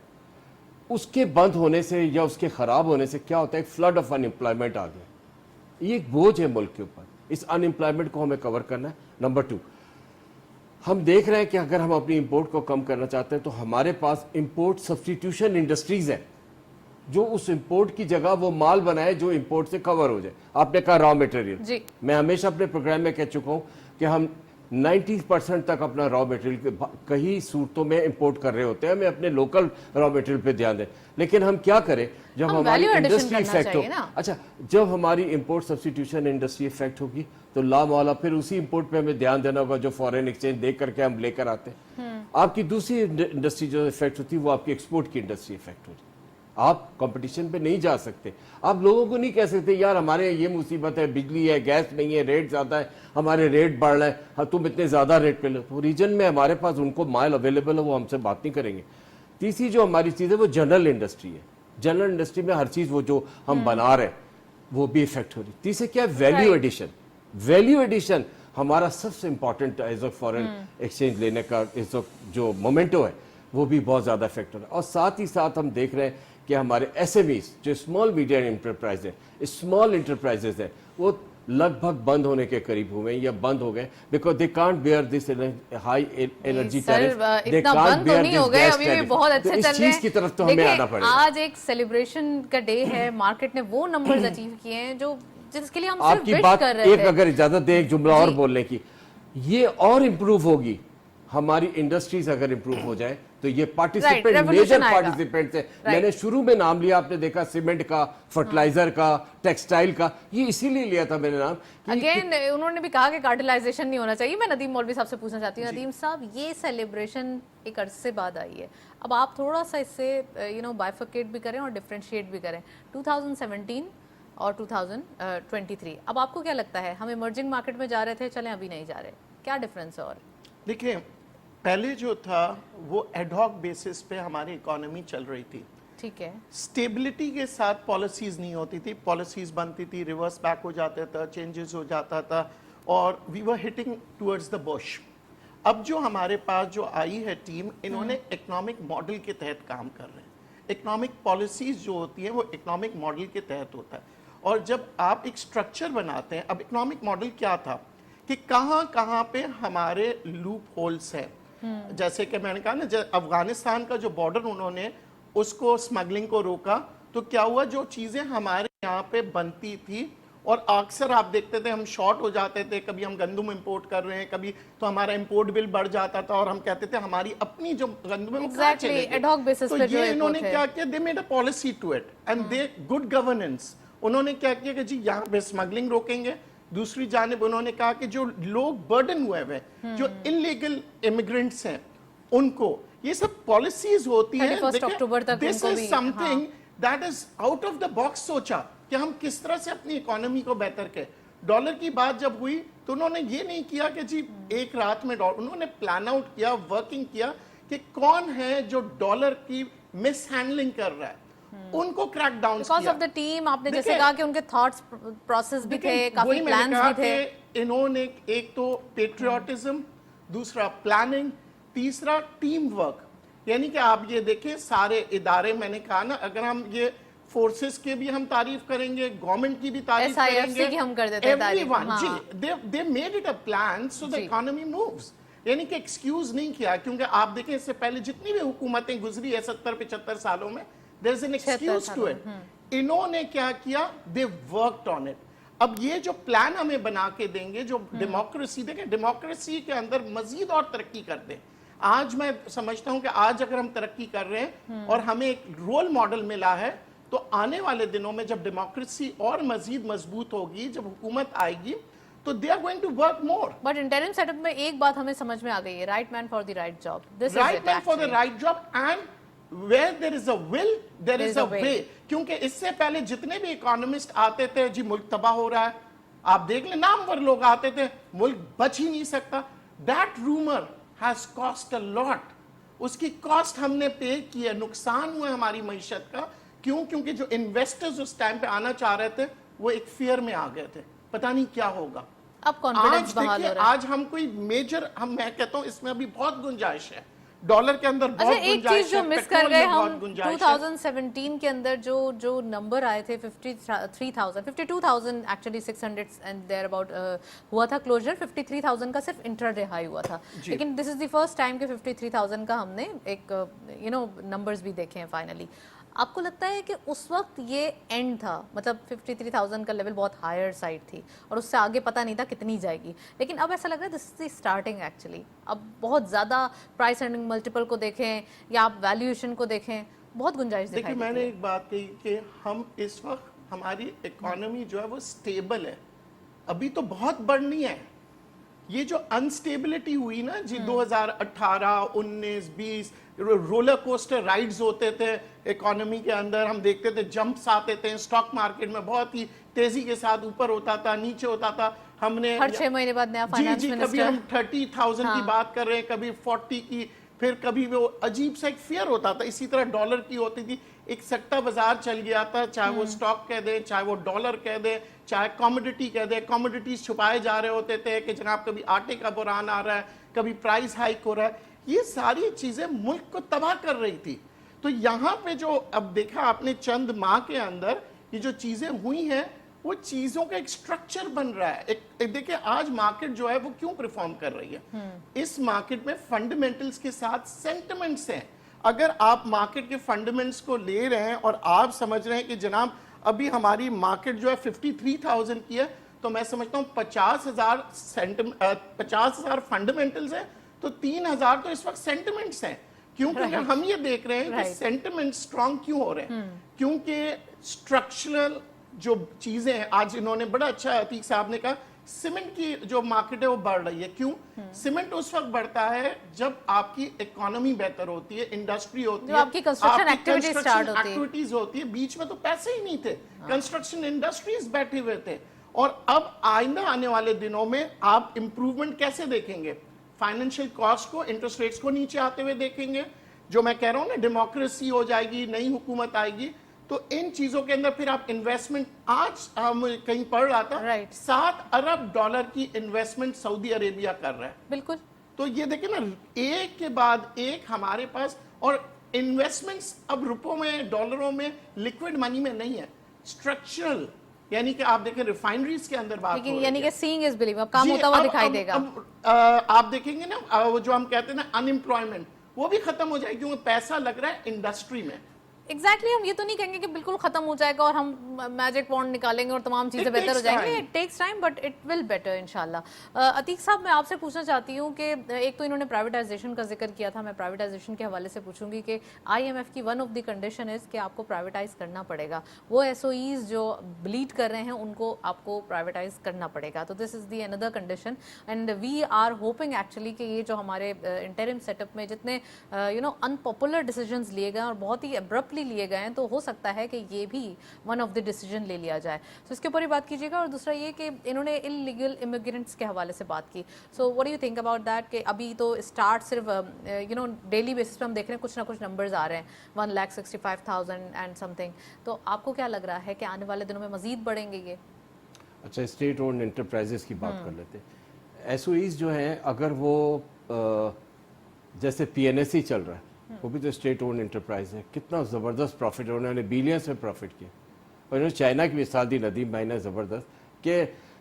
اس کے بند ہونے سے یا اس کے خراب ہونے سے کیا ہوتا ہے, ایک فلڈ آف ان امپلائمنٹ آ گیا. یہ ایک بوجھ ہے ملک کے اوپر, اس ان امپلائمنٹ کو ہمیں کور کرنا ہے. نمبر 2, ہم دیکھ رہے ہیں کہ اگر ہم اپنی امپورٹ کو کم کرنا چاہتے ہیں تو ہمارے پاس امپورٹ سبسٹیٹیوشن انڈسٹریز ہیں جو اس امپورٹ کی جگہ وہ مال بنائے جو امپورٹ سے کور ہو جائے. آپ نے کہا را میٹیریل, میں ہمیشہ اپنے پروگرام میں کہہ چکا ہوں کہ ہم 90% تک اپنا را میٹیریل کئی صورتوں میں امپورٹ کر رہے ہوتے ہیں, ہمیں اپنے لوکل را میٹیریل پہ دھیان دیں. لیکن ہم کیا کریں جب ہماری انڈسٹری افیکٹ ہو, اچھا جب ہماری امپورٹ سبسٹیٹیوشن انڈسٹری افیکٹ ہوگی تو لا مولا پھر اسی امپورٹ پہ ہمیں دھیان دینا ہوگا جو فارن ایکسچینج دیکھ کر کے ہم لے کر آتے ہیں. آپ کی دوسری انڈسٹری جو افیکٹ ہوتی ہے وہ آپ کی ایکسپورٹ کی انڈسٹری افیکٹ ہوتی ہے. آپ کمپٹیشن پہ نہیں جا سکتے, آپ لوگوں کو نہیں کہہ سکتے یار ہمارے یہ مصیبت ہے, بجلی ہے, گیس نہیں ہے, ریٹ زیادہ ہے, ہمارے ریٹ بڑھ رہے ہیں, تم اتنے زیادہ ریٹ پہ لو. تو ریجن میں ہمارے پاس ان کو مائل اویلیبل ہے, وہ ہم سے بات نہیں کریں گے. تیسری جو ہماری چیز ہے وہ جنرل انڈسٹری ہے. جنرل انڈسٹری میں ہر چیز وہ جو ہم بنا رہے ہیں وہ بھی افیکٹ ہو رہی. تیسرے کیا ہے, ویلیو ایڈیشن. ویلیو ایڈیشن ہمارا سب سے important as a foreign exchange لینے کا اس وقت جو مومنٹو ہے وہ بھی بہت زیادہ افیکٹ ہو رہا ہے. اور ساتھ ہی ساتھ ہم دیکھ رہے ہیں کہ ہمارے ایس ایم ایز جو اسمال میڈیم انٹرپرائز ہیں, اسمال انٹرپرائزز ہیں, وہ لگ بھگ بند ہونے کے قریب ہوئے یا بند ہو گئے because they can't bear this high energy tariff. اتنا بند تو نہیں ہو گئے, ابھی بھی بہت اچھے چل رہے ہیں. اس چیز کی طرف تو ہمیں آنا پڑے گا. آج ایک سیلیبریشن کا ڈے ہے, مارکیٹ نے وہ نمبرز اچیو کیے ہیں جو جس کے لیے ہم آپ کی بات ایک اگر اجازت دیں ایک جملہ اور بولنے کی, یہ اور امپروو ہوگی ہماری انڈسٹریز اگر امپروو ہو جائے تو یہ پارٹیسپینٹ میجر پارٹیسپینٹس ہیں. میں نے شروع میں نام لیا, آپ نے دیکھا سیمنٹ کا, فرٹیلائزر کا, ٹیکسٹائل کا, یہ اسی لیے لیا تھا میں نے نام. اگین انہوں نے بھی کہا کہ کارٹلائزیشن نہیں ہونا چاہیے. میں ندیم مولوی صاحب سے پوچھنا چاہتی ہوں, ندیم صاحب یہ سیلیبریشن ایک عرصے بعد آئی ہے, اب آپ تھوڑا سا اس سے بائیفرکیٹ بھی کریں اور ڈفرینشیٹ بھی کریں. 2017 اور 2023, اب آپ کو کیا لگتا ہے, ہم ایمرجنگ مارکیٹ میں جا رہے تھے, چلیں ابھی نہیں جا رہے, کیا ڈفرینس ہے؟ اور دیکھیں پہلے جو تھا وہ ایڈ ہاک بیسس پہ ہماری اکانومی چل رہی تھی. ٹھیک ہے, سٹیبلٹی کے ساتھ پالیسیز نہیں ہوتی تھی, پالیسیز بنتی تھی, ریورس بیک ہو جاتا تھا, چینجز ہو جاتا تھا, اور وی ور ہٹنگ ٹورڈز دا بش. اب جو ہمارے پاس جو آئی ہے ٹیم, انہوں نے اکنامک ماڈل کے تحت کام کر رہے ہیں. اکنامک پالیسیز جو ہوتی ہیں وہ اکنامک ماڈل کے تحت ہوتا ہے. اور جب آپ ایک سٹرکچر بناتے ہیں, اب اکنامک ماڈل کیا تھا کہ کہاں کہاں پہ ہمارے لوپ ہولز ہیں. جیسے کہ میں نے کہا نا, افغانستان کا جو بارڈر انہوں نے اس کو اسمگلنگ کو روکا, تو کیا ہوا جو چیزیں ہمارے یہاں پہ بنتی تھی اور اکثر آپ دیکھتے تھے ہم شارٹ ہو جاتے تھے, کبھی ہم گندم امپورٹ کر رہے ہیں, کبھی تو ہمارا امپورٹ بل بڑھ جاتا تھا اور ہم کہتے تھے ہماری اپنی جو گندم ہے وہ کہاں چلے گی. ad hoc basis تو پہ جو یہ انہوں نے import ہے. کیا کیا, they made a policy to it and they good governance. انہوں نے کیا کیا کہ جی یہاں پہ اسمگلنگ روکیں گے. دوسری جانب انہوں نے کہا کہ جو لوگ برڈن ہوئے ہوئے جو انلیگل امیگرینٹس ہیں ان کو, یہ سب پالیسیز ہوتی ہیں. 31 اکتوبر تک دس ان کو از بھی, some thing that is out of the box سوچا کہ ہم کس طرح سے اپنی اکانومی کو بہتر کریں. ڈالر کی بات جب ہوئی تو انہوں نے یہ نہیں کیا کہ جی ایک رات میں ڈالر, انہوں نے پلان آؤٹ کیا, ورکنگ کیا کہ کون ہے جو ڈالر کی مس ہینڈلنگ کر رہا ہے, ان کو کریک ڈاؤن بیکاز کیا. آف دا ٹیم, آپ نے جیسے کہا کہ ان کے تھاٹس پروسیس بھی تھے, کافی پلانز بھی تھے. انہوں نے ایک تو پیٹریوٹزم, دوسرا پلاننگ, تیسرا ٹیم ورک. یعنی کہ آپ یہ دیکھیں سارے ادارے, میں نے کہا نا اگر ہم یہ فورسز کے بھی ہم تعریف کریں گے, گورنمنٹ کی بھی تعریف کریں گے, SIFC کی ہم کر دیتے ہیں تعریف. جی they made it a plan so the economy moves. یعنی کہ ایکسکیوز نہیں کیا, کیونکہ آپ دیکھیں اس سے پہلے جتنی بھی حکومتیں گزری ہے 70-75 سالوں میں, there is an excuse to it. انہوں نے کیا کیا, they worked on it. اب یہ جو پلان ہمیں بنا کے دیں گے, جو ڈیموکریسی, دیکھیں ڈیموکریسی کے اندر مزید اور ترقی کر دیں. آج میں سمجھتا ہوں کہ آج اگر ہم ترقی کر رہے ہیں اور ہمیں ایک رول ماڈل ملا ہے, تو آنے والے دنوں میں جب ڈیموکریسی اور مزید مضبوط ہوگی, جب حکومت آئے گی, تو they are going to work more. But interim set up میں ایک بات ہمیں سمجھ میں آ گئی ہے, right man for the right job. Right man for the right job, and where there is a will, there is a way. کیونکہ اس سے پہلے جتنے بھی اکانومسٹ آتے تھے, جی ملک تباہ ہو رہا ہے, آپ دیکھ لیں نامور لوگ آتے تھے, ملک بچ ہی نہیں سکتا. That rumor has cost a lot. اس کی کاسٹ ہم نے پے کی ہے, نقصان ہوا ہے ہماری معیشت کا. کیوں؟ کیونکہ جو انویسٹرز اس ٹائم پہ آنا چاہ رہے تھے وہ ایک فیئر میں آ گئے تھے, پتہ نہیں کیا ہوگا. اب کانفیڈنس بحال ہو رہا ہے. آج ہم کوئی میجر, میں کہتا ہوں اس میں ابھی بہت گنجائش ہے, ڈالر کے اندر بہت ایک گنجائش ہے, چیز جو مس کر گئے ہم 2017 کے اندر جو نمبر آئے تھے 52,000 ایکچولی 600 اینڈ دیر اباؤٹ ہوا تھا کلوزر, 53,000 کا صرف انٹر ڈے ہائی ہوا تھا. لیکن دس از دی فرسٹ ٹائم کہ 53,000 کا ہم نے ایک نمبرز بھی دیکھے ہیں فائنلی. آپ کو لگتا ہے کہ اس وقت یہ اینڈ تھا, مطلب 53,000 کا لیول بہت ہائر سائڈ تھی اور اس سے آگے پتہ نہیں تھا کتنی جائے گی, لیکن اب ایسا لگ رہا ہے دس از دی اسٹارٹنگ ایکچولی. اب بہت زیادہ پرائس ارننگ ملٹیپل کو دیکھیں یا آپ ویلیویشن کو دیکھیں, بہت گنجائش دکھائی دیکھیں. میں نے ایک بات کہی کہ ہم اس وقت ہماری اکانومی جو ہے وہ سٹیبل ہے, ابھی تو بہت بڑھنی ہے. یہ جو انسٹیبلٹی ہوئی نا جی 2018, 19, 20 رولر کوسٹر رائڈز ہوتے تھے اکانومی کے اندر, ہم دیکھتے تھے جمپس آتے تھے اسٹاک مارکیٹ میں, بہت ہی تیزی کے ساتھ اوپر ہوتا تھا, نیچے ہوتا تھا. ہم نے ہر 6 مہینے بعد نیا فائنانس منسٹر, کبھی ہم 30,000 کی بات کر رہے ہیں, کبھی 40 کی, پھر کبھی وہ عجیب سا ایک فیئر ہوتا تھا. اسی طرح ڈالر کی ہوتی تھی, ایک سٹہ بازار چل گیا تھا, چاہے وہ اسٹاک کہہ دیں, چاہے وہ ڈالر کہہ دیں, چاہے کاموڈٹی کہہ دیں. کاموڈٹیز چھپائے جا رہے ہوتے تھے کہ جناب کبھی آٹے کا بحران آ رہا ہے, کبھی پرائس ہائک ہو رہا ہے. یہ ساری چیزیں ملک کو تباہ کر رہی تھی. تو یہاں پہ جو اب دیکھا آپ نے چند ماہ کے اندر یہ جو چیزیں ہوئی ہیں, وہ چیزوں کا ایک سٹرکچر بن رہا ہے. ایک دیکھیں آج مارکیٹ جو ہے وہ کیوں پرفارم کر رہی ہے. اس مارکیٹ میں فنڈامنٹلز کے ساتھ سینٹیمنٹس ہیں. اگر آپ مارکیٹ کے فنڈامنٹس کو لے رہے ہیں اور آپ سمجھ رہے ہیں کہ جناب ابھی ہماری مارکیٹ جو ہے 53,000 کی ہے, تو میں سمجھتا ہوں 50,000 فنڈامنٹلز ہیں, تو 3,000 تو اس وقت سینٹیمنٹس ہیں. کیونکہ ہم یہ دیکھ رہے ہیں کہ سینٹیمنٹ سٹرونگ کیوں ہو رہے ہیں, کیونکہ سٹرکچرل جو چیزیں ہیں. آج انہوں نے بڑا اچھا عتیق صاحب نے کہا سیمنٹ کی جو مارکیٹ ہے وہ بڑھ رہی ہے. کیوں؟ سیمنٹ اس وقت بڑھتا ہے جب آپ کی اکانومی بہتر ہوتی ہے, انڈسٹری ہوتی ہے, آپ کی کنسٹرکشن ایکٹیویٹیز ہوتی ہے. بیچ میں تو پیسے ہی نہیں تھے, کنسٹرکشن انڈسٹریز بیٹھے ہوئے تھے. اور اب آئندہ آنے والے دنوں میں آپ امپروومنٹ کیسے دیکھیں گے؟ فائنینشیل کاسٹ کو, انٹرسٹ ریٹس کو نیچے آتے ہوئے دیکھیں گے. جو میں کہہ رہا ہوں نا ڈیموکریسی ہو جائے گی, نئی حکومت آئے گی, تو ان چیزوں کے اندر پھر آپ انویسٹمنٹ, آج ہم کہیں پڑھ رہا تھا 7 ارب ڈالر کی انویسٹمنٹ سعودی عربیہ کر رہا ہے. بالکل. تو یہ دیکھیں نا ایک کے بعد ایک ہمارے پاس, اور انویسٹمنٹس اب روپوں میں, ڈالروں میں, لیکوڈ منی میں نہیں ہے, اسٹرکچرل. یعنی کہ آپ دیکھیں ریفائنریز کے اندر بات ہو رہی ہے, یعنی کہ سینگ از بلیو, اب کام ہوتا ہوا دکھائی دے گا. آپ دیکھیں گے نا وہ جو ہم کہتے ہیں نا ان امپلائمنٹ, وہ بھی ختم ہو جائے گی کیونکہ پیسہ لگ رہا ہے انڈسٹری میں. एग्जैक्टली हम ये तो नहीं कहेंगे कि बिल्कुल खत्म हो जाएगा और हम मैजिक वॉन्ड निकालेंगे और तमाम चीजें It बेहतर हो takes जाएंगी. time. It takes time but it will better इंशाल्लाह. अतीक साहब, मैं आपसे पूछना चाहती हूँ कि एक तो इन्होंने प्राइवेटाइजेशन का जिक्र किया था, मैं प्राइवेटाइजेशन के हवाले से पूछूंगी कि IMF की one of the condition is कि आपको प्राइवेटाइज करना पड़ेगा. वो SOEs जो ब्लीड कर रहे हैं उनको आपको प्राइवेटाइज करना पड़ेगा. तो this is the another condition and we are hoping actually कि ये जो हमारे इंटरिम सेटअप में जितने अनपॉपुलर डिसीजंस लिए गए और बहुत ही अब्रप्टली लिए गए हैं, तो हो सकता है कि ये भी वन ऑफ द डिसीजन ले लिया जाए. तो इसके ऊपर ही बात कीजिएगा. और दूसरा ये कि इन्होंने इलीगल इमिग्रेंट्स के हवाले से बात की. So what do you think about that कि अभी तो स्टार्ट सिर्फ डेली बेसिस पे हम देख रहे हैं कुछ ना कुछ नंबर्स आ रहे हैं 1,65,000 एंड समथिंग. तो आपको क्या लग रहा है कि आने वाले दिनों में मजीद बढ़ेंगे ये? अच्छा, स्टेट ओन्ड एंटरप्राइजेस की बात कर लेते हैं. SOEs जो हैं, अगर वो जैसे PNSE चल रहा है, वो भी तो स्टेट ओन्ड एंटरप्राइज है. कितना ज़बरदस्त प्रॉफिट है, उन्होंने बिलियंस में प्रॉफिट किया. और इन्होंने चाइना की मिसाल दी नदीम भाई ने ज़बरदस्त कि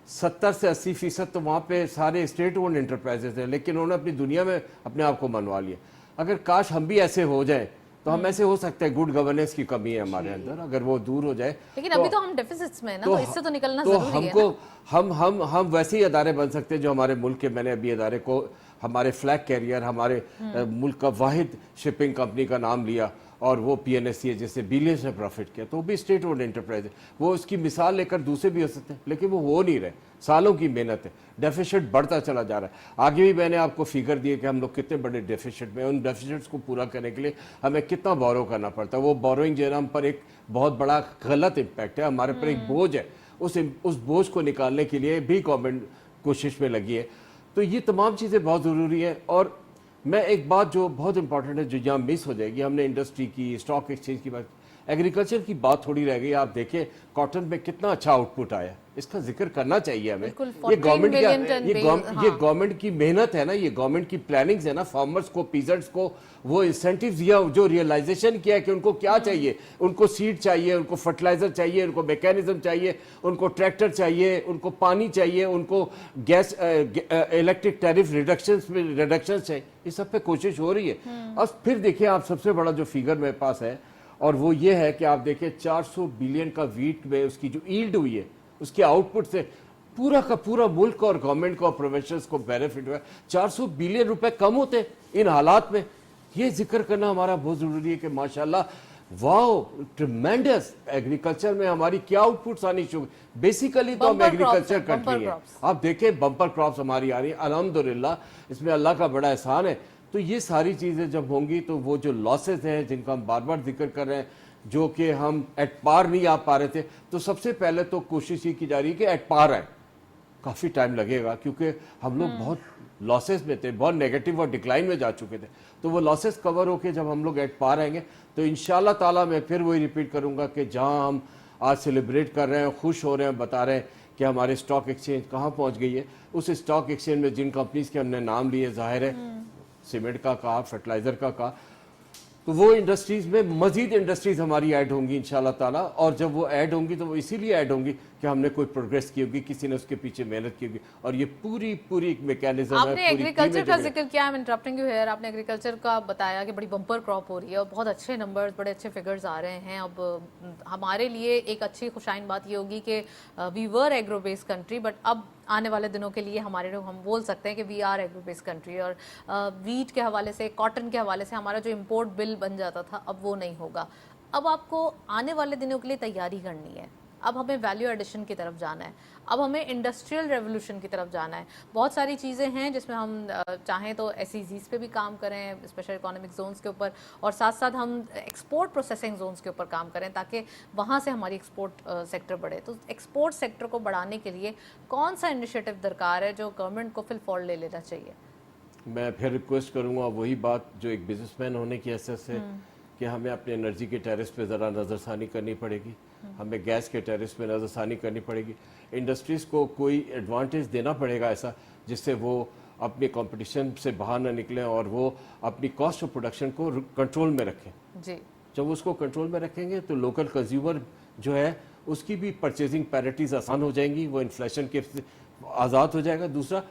70 से 80% तो वहाँ पे सारे स्टेट ओन्ड एंटरप्राइजेस हैं, लेकिन उन्होंने अपनी दुनिया में अपने आप को मनवा लिया. अगर काश हम भी ऐसे हो जाएं तो हम ऐसे हो सकते हैं. गुड गवर्नेंस की कमी है हमारे अंदर, अगर वो दूर हो जाए. लेकिन अभी तो हम डेफिसिट्स में है ना, तो इससे तो निकलना तो जरूरी है हमको ना? हम वैसे ही अदारे बन सकते हैं जो हमारे मुल्क के, मैंने अभी अदारे को हमारे फ्लैग कैरियर, हमारे मुल्क का वाहिद शिपिंग कंपनी का नाम लिया और वो PNSE है जिससे बिलियंस में प्रॉफिट किया, तो वो भी स्टेट ओन्ड एंटरप्राइज है. वो उसकी मिसाल लेकर दूसरे भी हो सकते हैं, लेकिन वो हो नहीं रहे. सालों की मेहनत है, डेफिसिट बढ़ता चला जा रहा है. आगे भी मैंने आपको फिगर दिए कि हम लोग कितने बड़े डेफिसिट में. उन डेफिसिट्स को पूरा करने के लिए हमें कितना बोरो करना पड़ता है. वो बोरोइंग जो है ना, हम पर एक बहुत बड़ा गलत इम्पैक्ट है, हमारे पर एक बोझ है. उस बोझ को निकालने के लिए भी गवर्नमेंट कोशिश में लगी है. तो ये तमाम चीज़ें बहुत ज़रूरी हैं. और मैं एक बात जो बहुत इंपॉर्टेंट है, जो यहाँ मिस हो जाएगी, हमने इंडस्ट्री की, स्टॉक एक्सचेंज की बात, एग्रीकल्चर की बात थोड़ी रह गई. आप देखें कॉटन में कितना अच्छा आउटपुट आया, इसका जिक्र करना चाहिए हमें. बिल्कुल, ये 14 गवर्नमेंट million ton ये bale, गवर्नमेंट की मेहनत है ना, ये गवर्नमेंट की प्लानिंग्स है ना. फार्मर्स को, पीजर्स को वो इंसेंटिव दिया, जो रियलाइजेशन किया कि उनको क्या चाहिए. उनको सीड चाहिए, उनको फर्टिलाइजर चाहिए, उनको मैकेनिज्म चाहिए, उनको ट्रैक्टर चाहिए, उनको पानी चाहिए, उनको गैस इलेक्ट्रिक टैरिफ रिडक्शन चाहिए. इस सब पे कोशिश हो रही है. और फिर देखिए आप, सबसे बड़ा जो फिगर मेरे पास है और वो ये है कि आप देखिए 400 बिलियन का वीट में उसकी जो ईल्ड हुई है, उसके आउटपुट से पूरा का पूरा मुल्क और गवर्नमेंट को और प्रोफेशनल्स को बेनिफिट हुआ. 400 बिलियन रुपए कम होते इन हालात में. ये जिक्र करना हमारा बहुत जरूरी है कि माशाल्लाह, वाओ, ट्रिमेंडस. एग्रीकल्चर में हमारी क्या आउटपुट्स आनी शुरू. बेसिकली तो हम Bumper agriculture crops, bumper country है. crops. आप देखें बम्पर क्रॉप्स हमारी आ रही है, अल्हम्दुलिल्लाह. इसमें अल्लाह का बड़ा एहसान है. तो ये सारी चीज़ें जब होंगी तो वो जो लॉसेस हैं जिनका हम बार बार जिक्र कर रहे हैं, जो कि हम एट पार नहीं आ पा रहे थे, तो सबसे पहले तो कोशिश ये की जा रही है कि एट पार आए. काफ़ी टाइम लगेगा क्योंकि हम लोग बहुत लॉसेस में थे, बहुत नेगेटिव और डिक्लाइन में जा चुके थे. तो वो लॉसेस कवर होके जब हम लोग एट पार आएंगे तो इंशाल्लाह ताला मैं फिर वही रिपीट करूंगा कि जहां हम आज सेलिब्रेट कर रहे हैं, खुश हो रहे हैं, बता रहे हैं कि हमारे स्टॉक एक्सचेंज कहाँ पहुंच गई है. उस स्टॉक एक्सचेंज में जिन कंपनीज के हमने नाम लिए, जाहिर है सीमेंट का कहा, फर्टिलाइजर का कहा, तो वो इंडस्ट्रीज में मजीद इंडस्ट्रीज हमारी ऐड होंगी इंशाल्लाह ताला. और जब वो ऐड होंगी तो वो इसीलिए ऐड होंगी कि हमने कोई प्रोग्रेस की होगी, किसी ने उसके पीछे मेहनत की होगी. और ये पूरी एक मैकेनिज्म है. आपने एग्रीकल्चर का जिक्र किया, I am interrupting you here. आपने एग्रीकल्चर का बताया कि बड़ी बम्पर क्रॉप हो रही है और बहुत अच्छे नंबर्स, बड़े अच्छे फिगर्स आ रहे हैं. अब हमारे लिए एक अच्छी खुशाइन बात ये होगी कि we were agro based country, but अब आने वाले दिनों के लिए हमारे हम बोल सकते हैं कि we are agro based country. और वीट के हवाले से, कॉटन के हवाले से हमारा जो इम्पोर्ट बिल बन जाता था, अब वो नहीं होगा. अब आपको आने वाले दिनों के लिए तैयारी करनी है. अब हमें वैल्यू एडिशन की तरफ जाना है. अब हमें इंडस्ट्रियल रेवोल्यूशन की तरफ जाना है. बहुत सारी चीज़ें हैं जिसमें हम चाहें तो SEZs पे भी काम करें, स्पेशल इकोनॉमिक जोन्स के ऊपर, और साथ साथ हम एक्सपोर्ट प्रोसेसिंग जोन्स के ऊपर काम करें ताकि वहाँ से हमारी एक्सपोर्ट सेक्टर बढ़े. तो एक्सपोर्ट सेक्टर को बढ़ाने के लिए कौन सा इनिशिएटिव दरकार है जो गवर्नमेंट को फिल फॉर ले लेना चाहिए? मैं फिर रिक्वेस्ट करूँगा वही बात जो एक बिजनेसमैन होने की हैसियत से, कि हमें अपने एनर्जी के टैरिफ पे ज़रा नज़रसानी करनी पड़ेगी, हमें गैस के टैरिफ पे नज़रसानी करनी पड़ेगी. इंडस्ट्रीज़ को कोई एडवांटेज देना पड़ेगा ऐसा जिससे वो अपने कंपटीशन से बाहर ना निकलें और वो अपनी कॉस्ट ऑफ प्रोडक्शन को कंट्रोल में रखें. जी, जब उसको कंट्रोल में रखेंगे तो लोकल कंज्यूमर जो है उसकी भी परचेजिंग पैरिटीज़ आसान हो जाएंगी, वो इन्फ्लेशन के आज़ाद हो जाएगा. दूसरा,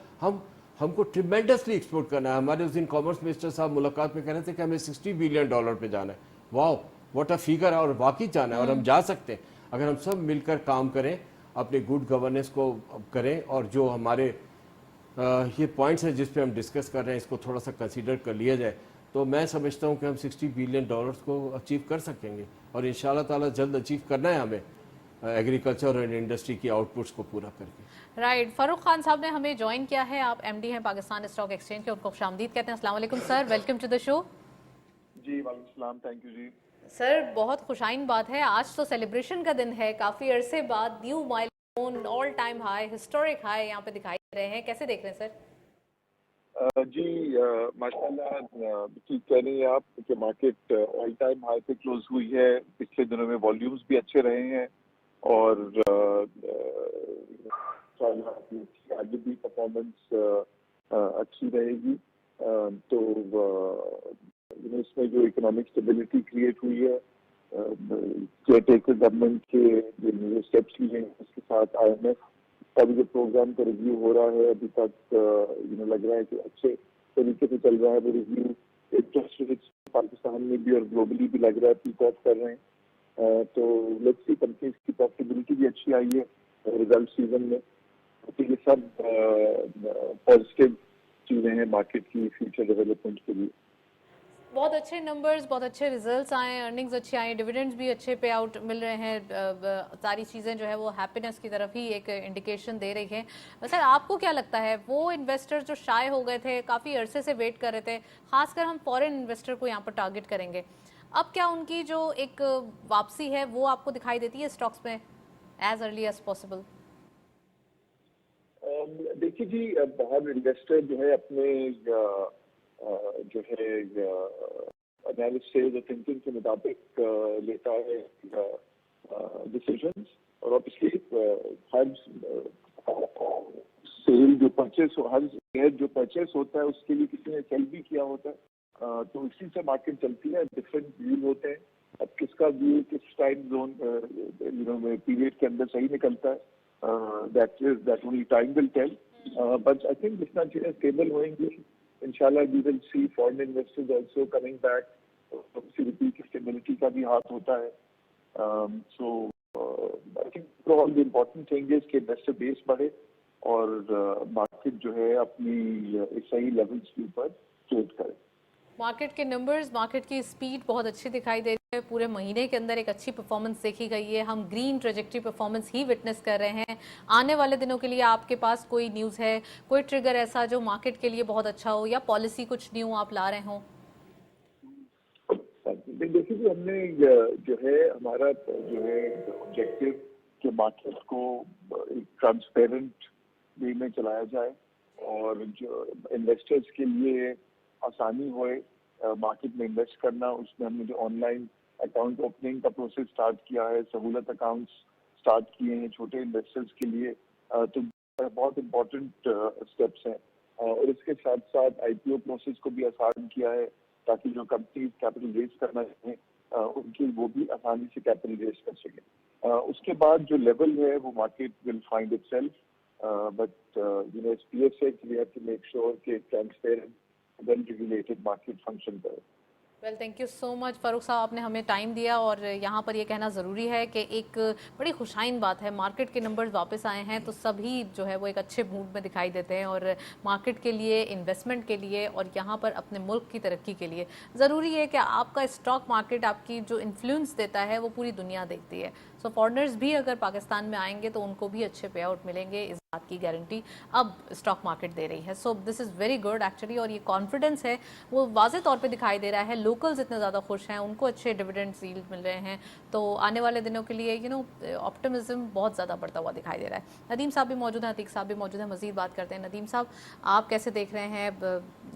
हमको ट्रिमेंडसली एक्सपोर्ट करना है. हमारे उस दिन कॉमर्स मिनिस्टर साहब मुलाकात में कह रहे थे कि हमें $60 बिलियन पे जाना है. वाह, व्हाट अ फिगर है और वाकई जाना है और हम जा सकते हैं अगर हम सब मिलकर काम करें, अपने गुड गवर्नेंस को करें और जो हमारे ये पॉइंट्स हैं जिस पे हम डिस्कस कर रहे हैं इसको थोड़ा सा कंसीडर कर लिया जाए तो मैं समझता हूँ कि हम $60 बिलियन को अचीव कर सकेंगे और इंशाल्लाह ताला जल्द अचीव करना है हमें एग्रीकल्चर और इंडस्ट्री की आउटपुट्स को पूरा करके। राइट, फारूक खान साहब ने हमें ज्वाइन किया है, आप एमडी हैं पाकिस्तान स्टॉक एक्सचेंज के, उनको खुशामदीद कहते हैं। अस्सलाम वालेकुम sir, welcome to the show. जी वालेकुम सलाम, थैंक यू जी। सर बहुत खुशाइन बात है, आज तो सेलिब्रेशन का दिन है, काफी अरसे बाद new milestone, all time high, historic high यहाँ पे दिखाई दे रहे हैं, कैसे देख रहे हैं सर? जी माशाल्लाह ठीक कह रही हैं आप कि मार्केट ऑल टाइम हाई पे क्लोज हुई है। पिछले दिनों में वॉल्यूम्स भी अच्छे रहे हैं और आगे भी परफॉर्मेंस अच्छी रहेगी। तो इसमें जो इकोनॉमिक स्टेबिलिटी क्रिएट हुई है, केयर टेकर गवर्नमेंट के जो स्टेप्स लिए हैं उसके साथ IMF का भी जो प्रोग्राम का रिव्यू हो रहा है अभी तक लग रहा है कि अच्छे तरीके से चल रहा है वो रिव्यू। इंटरेस्ट रेट्स पाकिस्तान में भी और ग्लोबली भी लग रहा है पीक ऑफ कर रहे हैं। तो लेट्स सी, कंपनीज की प्रॉफिटेबिलिटी भी अच्छी आई है रिजल्ट सीजन में, तो ये सब पॉजिटिव चीजें हैं मार्केट की फ्यूचर डेवलपमेंट के लिए। बहुत अच्छे नंबर्स, बहुत अच्छे रिजल्ट्स आए, अर्निंग्स अच्छी आई, डिविडेंड्स भी अच्छे पे आउट मिल रहे हैं, सारी चीज़ें जो है वो हैप्पीनेस की तरफ ही एक इंडिकेशन दे रही है। सर आपको क्या लगता है वो इन्वेस्टर्स जो शाय हो गए थे, काफ़ी अरसे से वेट कर रहे थे, खासकर हम फॉरेन इन्वेस्टर को यहाँ पर टारगेट करेंगे, अब क्या उनकी जो एक वापसी है वो आपको दिखाई देती है स्टॉक्स में एज अर्ली एज पॉसिबल? देखिए जी, बाहर इन्वेस्टर जो है अपने जो है एनालिसिस और थिंकिंग के मुताबिक लेता है डिसीजंस, और ऑब्वियसली हर सेल जो परचेस हर शेयर जो परचेस होता है उसके लिए किसी ने सेल भी किया होता है, तो इसी से मार्केट चलती है। डिफरेंट व्यू होते हैं, अब किसका व्यू किस टाइम जोन पीरियड के अंदर सही निकलता है, that only time will tell. But I think जितना चीजें स्टेबल होंगी इंशाल्लाह we will see foreign investors also coming back. रुपये की स्टेबिलिटी का भी हाथ होता है। So I think all the important thing is कि इन्वेस्टर बेस बढ़े और मार्केट जो है अपनी सही लेवल्स के ऊपर ट्रेड करे। मार्केट के नंबर्स, मार्केट की स्पीड बहुत अच्छी दिखाई दे रही है, पूरे महीने के अंदर एक अच्छी परफॉर्मेंस देखी गई है, हम ग्रीन ट्रेजेक्टरी परफॉर्मेंस ही विटनेस कर रहे हैं। आने वाले दिनों के लिए आपके पास कोई न्यूज़ है, कोई ट्रिगर ऐसा जो मार्केट के लिए बहुत अच्छा हो, या पॉलिसी कुछ न्यू आप ला रहे हों? देखिए हमने जो है हमारा जो है ऑब्जेक्टिव कि मार्केट को एक ट्रांसपेरेंट वे में चलाया जाए और जो इन्वेस्टर्स के लिए आसानी होए मार्केट में इन्वेस्ट करना। उसमें हमने जो ऑनलाइन अकाउंट ओपनिंग का प्रोसेस स्टार्ट किया है, सहूलत अकाउंट्स स्टार्ट किए हैं छोटे इन्वेस्टर्स के लिए, तो बहुत इम्पोर्टेंट स्टेप्स हैं। और इसके साथ साथ IPO प्रोसेस को भी आसान किया है ताकि जो कंपनीज कैपिटल रेज करना चाहें उनकी वो भी आसानी से कैपिटल रेज कर सकें। उसके बाद जो लेवल है वो market will find itself, but PSA we have to make sure कि transparent well regulated market function करे। Well thank you so much Farooq sahab, आपने हमें टाइम दिया, और यहाँ पर ये कहना ज़रूरी है कि एक बड़ी खुशाइन बात है, मार्केट के नंबर्स वापस आए हैं तो सभी जो है वो एक अच्छे मूड में दिखाई देते हैं, और मार्केट के लिए, इन्वेस्टमेंट के लिए और यहाँ पर अपने मुल्क की तरक्की के लिए ज़रूरी है कि आपका स्टॉक मार्केट आपकी जो इन्फ्लुएंस देता है वो पूरी दुनिया देखती है। सो फॉरेनर्स भी अगर पाकिस्तान में आएंगे तो उनको भी अच्छे पे आउट मिलेंगे, इस बात की गारंटी अब स्टॉक मार्केट दे रही है। So this is very good actually, और ये कॉन्फिडेंस है वो वाज़े तौर पे दिखाई दे रहा है। लोकल्स इतने ज़्यादा खुश हैं, उनको अच्छे डिविडेंड यील्ड मिल रहे हैं, तो आने वाले दिनों के लिए ऑप्टिमिज्म बहुत ज़्यादा बढ़ता हुआ दिखाई दे रहा है। नदीम साहब भी मौजूद हैं, अतीक साहब भी मौजूद हैं, मज़ीद बात करते हैं। नदीम साहब आप कैसे देख रहे हैं?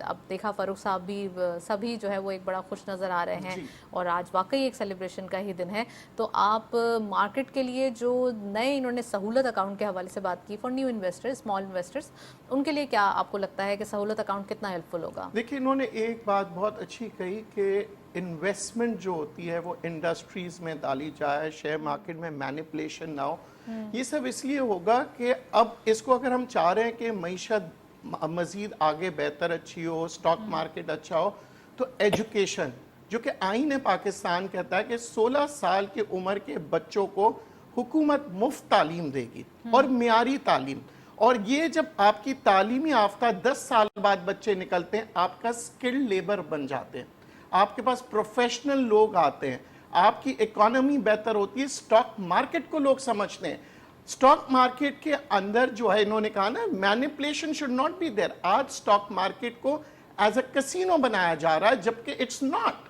अब देखा फारूक साहब भी, सभी जो है वो एक बड़ा खुश नज़र आ रहे हैं, और आज वाकई एक सेलिब्रेशन का ही दिन है, तो आप मार्केट के लिए जो नए इन्होंने सहूलत अकाउंट के हवाले से बात की for new investors, small investors, उनके लिए क्या आपको लगता है कि सहूलत अकाउंट कितना हेल्पफुल होगा? देखिए इन्होंने एक बात बहुत अच्छी कही कि इन्वेस्टमेंट जो होती है वो इंडस्ट्रीज में डाली जाए, शेयर मार्केट में मैनिपुलेशन ना हो। ये सब इसलिए होगा कि अब इसको अगर हम चाह रहे हैं कि मईशत मज़ीद आगे बेहतर अच्छी हो, स्टॉक मार्केट अच्छा हो, तो एजुकेशन جو کہ آئین پاکستان کہتا ہے کہ 16 سال کی عمر کے بچوں کو حکومت مفت تعلیم دے گی اور معیاری تعلیم. اور یہ جب آپ کی تعلیمی یافتہ 10 سال بعد بچے نکلتے ہیں آپ کا سکلڈ لیبر بن جاتے ہیں, آپ کے پاس پروفیشنل لوگ آتے ہیں, آپ کی اکانومی بہتر ہوتی ہے. سٹاک مارکیٹ کو لوگ سمجھتے ہیں, سٹاک مارکیٹ کے اندر جو ہے انہوں نے کہا نا manipulation should not be there. آج سٹاک مارکیٹ کو ایز اے کسینو بنایا جا رہا ہے جبکہ اٹس ناٹ.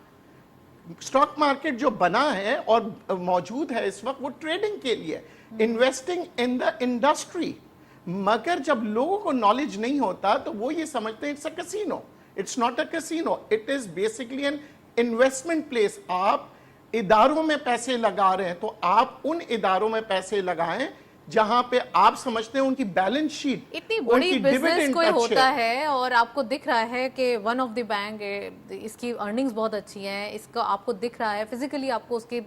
سٹاک مارکیٹ جو بنا ہے اور موجود ہے اس وقت وہ ٹریڈنگ کے لیے, انویسٹنگ ان دا انڈسٹری. مگر جب لوگوں کو نالج نہیں ہوتا تو وہ یہ سمجھتے ہیں it's a casino. It's not a casino, it is basically an investment place. آپ اداروں میں پیسے لگا رہے ہیں تو آپ ان اداروں میں پیسے لگائیں جہاں پہ آپ سمجھتے ہیں ان کی بیلنس شیٹ اتنی بڑی بزنس کوئی ہوتا ہے اور آپ کو دکھ رہا ہے کہ ون آف دی بینک اس کی ارننگز بہت اچھی ہیں, اس کا آپ کو دکھ رہا ہے فزیکلی, آپ کو اس کی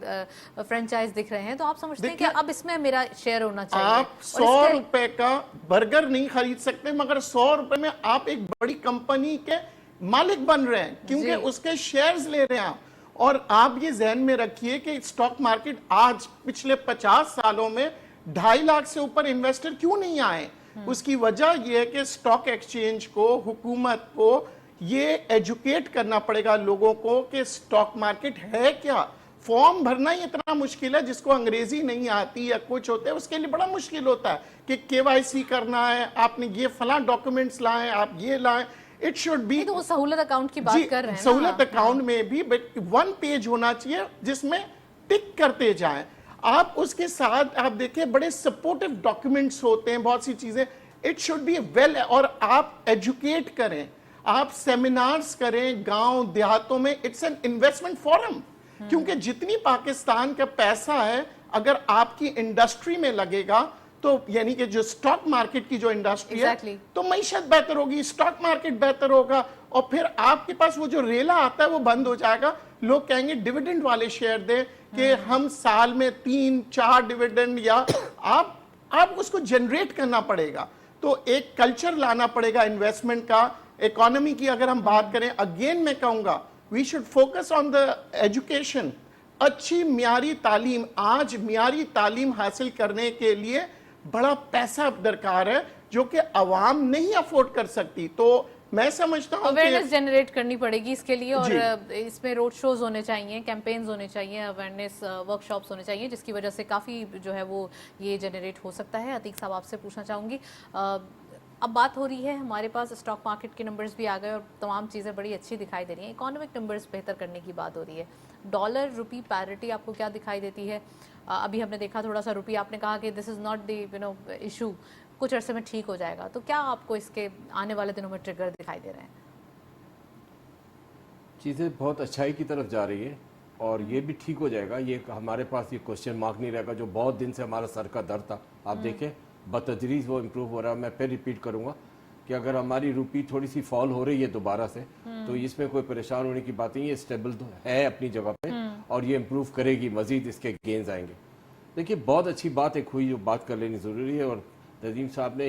فرینچائز دکھ رہے ہیں, تو آپ سمجھتے ہیں کہ اب اس میں میرا شیئر ہونا چاہیے. آپ 100 روپے کا برگر نہیں خرید سکتے مگر 100 روپے میں آپ ایک بڑی کمپنی کے مالک بن رہے ہیں کیونکہ اس کے شیئرز لے رہے ہیں آپ. اور آپ یہ ذہن میں رکھیے کہ سٹاک مارکیٹ آج پچھلے 50 سالوں میں 2.5 لاکھ سے اوپر انویسٹر کیوں نہیں آئے. اس کی وجہ یہ ہے کہ سٹاک ایکسچینج کو, حکومت کو یہ ایجوکیٹ کرنا پڑے گا لوگوں کو کہ سٹاک مارکیٹ ہے کیا. فارم بھرنا ہی اتنا مشکل ہے, جس کو انگریزی نہیں آتی یا کچھ ہوتا ہے اس کے لیے بڑا مشکل ہوتا ہے کہ KYC کرنا ہے, آپ نے یہ فلاں ڈاکومنٹس لائیں, آپ یہ لائیں. It should be تو وہ سہولت اکاؤنٹ کی بات کر رہے ہیں, سہولت اکاؤنٹ میں بھی بٹ 1 پیج ہونا چاہیے جس میں ٹک کرتے جائیں. آپ اس کے ساتھ آپ دیکھیں بڑے سپورٹیو ڈاکیومنٹس ہوتے ہیں, بہت سی چیزیں. اٹ شوڈ بی ویل, اور آپ ایجوکیٹ کریں, آپ سیمینارز کریں گاؤں دیہاتوں میں. اٹس این انویسٹمنٹ فورم, کیونکہ جتنی پاکستان کا پیسہ ہے اگر آپ کی انڈسٹری میں لگے گا تو یعنی کہ جو سٹاک مارکیٹ کی جو انڈسٹری ہے تو معیشت بہتر ہوگی, سٹاک مارکیٹ بہتر ہوگا, اور پھر آپ کے پاس وہ جو ریلا آتا ہے وہ بند ہو جائے گا. لوگ کہیں گے ڈیویڈنڈ والے شیئر دیں کہ ہم سال میں 3-4 ڈیویڈنڈ, یا آپ اس کو جنریٹ کرنا پڑے گا. تو ایک کلچر لانا پڑے گا انویسٹمنٹ کا. اکانومی کی اگر ہم بات کریں, اگین میں کہوں گا we should focus on the education. اچھی معیاری تعلیم, آج معیاری تعلیم حاصل کرنے کے لیے بڑا پیسہ درکار ہے جو کہ عوام نہیں افورڈ کر سکتی. تو میں سمجھتا ہوں اویئرنیس جنریٹ کرنی پڑے گی اس کے لیے, اور اس میں روڈ شوز ہونے چاہیے, کیمپینز ہونے چاہیے, اویئرنیس ورک شاپس ہونے چاہیے, جس کی وجہ سے کافی جو ہے وہ یہ جنریٹ ہو سکتا ہے. عتیق صاحب آپ سے پوچھنا چاہوں گی, اب بات ہو رہی ہے ہمارے پاس اسٹاک مارکیٹ کے نمبرز بھی آ گئے اور تمام چیزیں بڑی اچھی دکھائی دے رہی ہیں, اکانومک نمبرز بہتر کرنے کی بات ہو رہی ہے. ڈالر روپی پیرٹی آپ کو کیا دکھائی دیتی ہے؟ ابھی ہم نے دیکھا تھوڑا سا روپی, آپ نے کہا کہ دس از ناٹ دی ایشو, کچھ عرصے میں ٹھیک ہو جائے گا, تو کیا آپ کو اس کے آنے والے دنوں میں ٹریگر دکھائی دے رہے ہیں؟ چیزیں بہت اچھائی کی طرف جا رہی ہیں اور یہ بھی ٹھیک ہو جائے گا. یہ ہمارے پاس یہ کوشچن مارک نہیں رہے گا جو بہت دن سے ہمارا سر کا درد تھا. آپ دیکھیں بتدریج وہ امپروو ہو رہا ہے. میں پھر ریپیٹ کروں گا کہ اگر ہماری روپی تھوڑی سی فال ہو رہی ہے دوبارہ سے تو اس میں کوئی پریشان ہونے کی بات نہیں ہے, اسٹیبل ہے اپنی جگہ پہ اور یہ امپروو کرے گی, مزید اس کے گینز آئیں گے. دیکھیے بہت اچھی بات ایک ہوئی جو بات کر لینی ضروری ہے, اور نظیم صاحب نے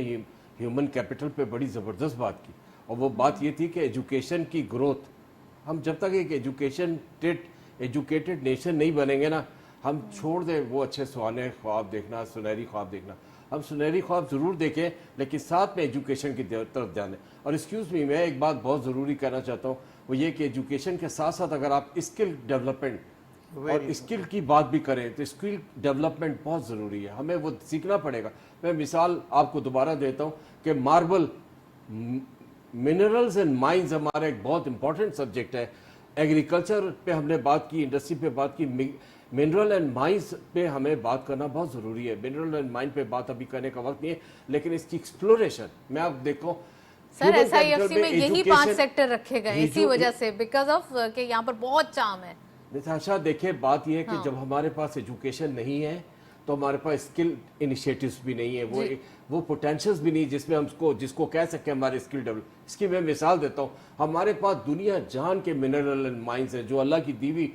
ہیومن کیپٹل پہ بڑی زبردست بات کی, اور وہ بات یہ تھی کہ ایجوکیشن کی گروتھ. ہم جب تک ایک ایجوکیٹڈ نیشن نہیں بنیں گے نا, ہم چھوڑ دیں وہ اچھے سہانے خواب دیکھنا, سنہری خواب دیکھنا. ہم سنہری خواب ضرور دیکھیں لیکن ساتھ میں ایجوکیشن کی طرف دھیان دیں. اور ایکسکیوز می, میں ایک بات بہت ضروری کہنا چاہتا ہوں, وہ یہ کہ ایجوکیشن کے ساتھ ساتھ اگر آپ اسکل ڈیولپمنٹ اور اسکل کی بات بھی کریں تو اسکل ڈیولپمنٹ بہت ضروری ہے, ہمیں وہ سیکھنا پڑے گا. میں مثال آپ کو دوبارہ دیتا ہوں کہ ماربل, منرلز اینڈ مائنز ہمارا ایک بہت امپورٹنٹ سبجیکٹ ہے. ایگریکلچر پہ ہم نے بات کی, انڈسٹری پہ بات کی, منرل اینڈ مائنز پہ ہمیں بات کرنا بہت ضروری ہے. منرل اینڈ مائن پہ بات ابھی کرنے کا وقت نہیں ہے, لیکن اس کی ایکسپلوریشن میں آپ دیکھو سر SIFC میں یہی 5 سیکٹر رکھے گئے اسی وجہ سے, بیکاز آف کہ یہاں پر بہت چام ہے. نتاشا دیکھیں بات یہ ہے کہ جب ہمارے پاس ایجوکیشن نہیں ہے تو ہمارے پاس اسکل انیشیٹوز بھی نہیں ہے, وہ پوٹینشلز بھی نہیں جس میں ہم جس کو کہہ سکیں ہمارے اسکل ڈیولپ. اس کی میں مثال دیتا ہوں, ہمارے پاس دنیا جہان کے منرل اینڈ مائنز ہیں جو اللہ کی دیوی.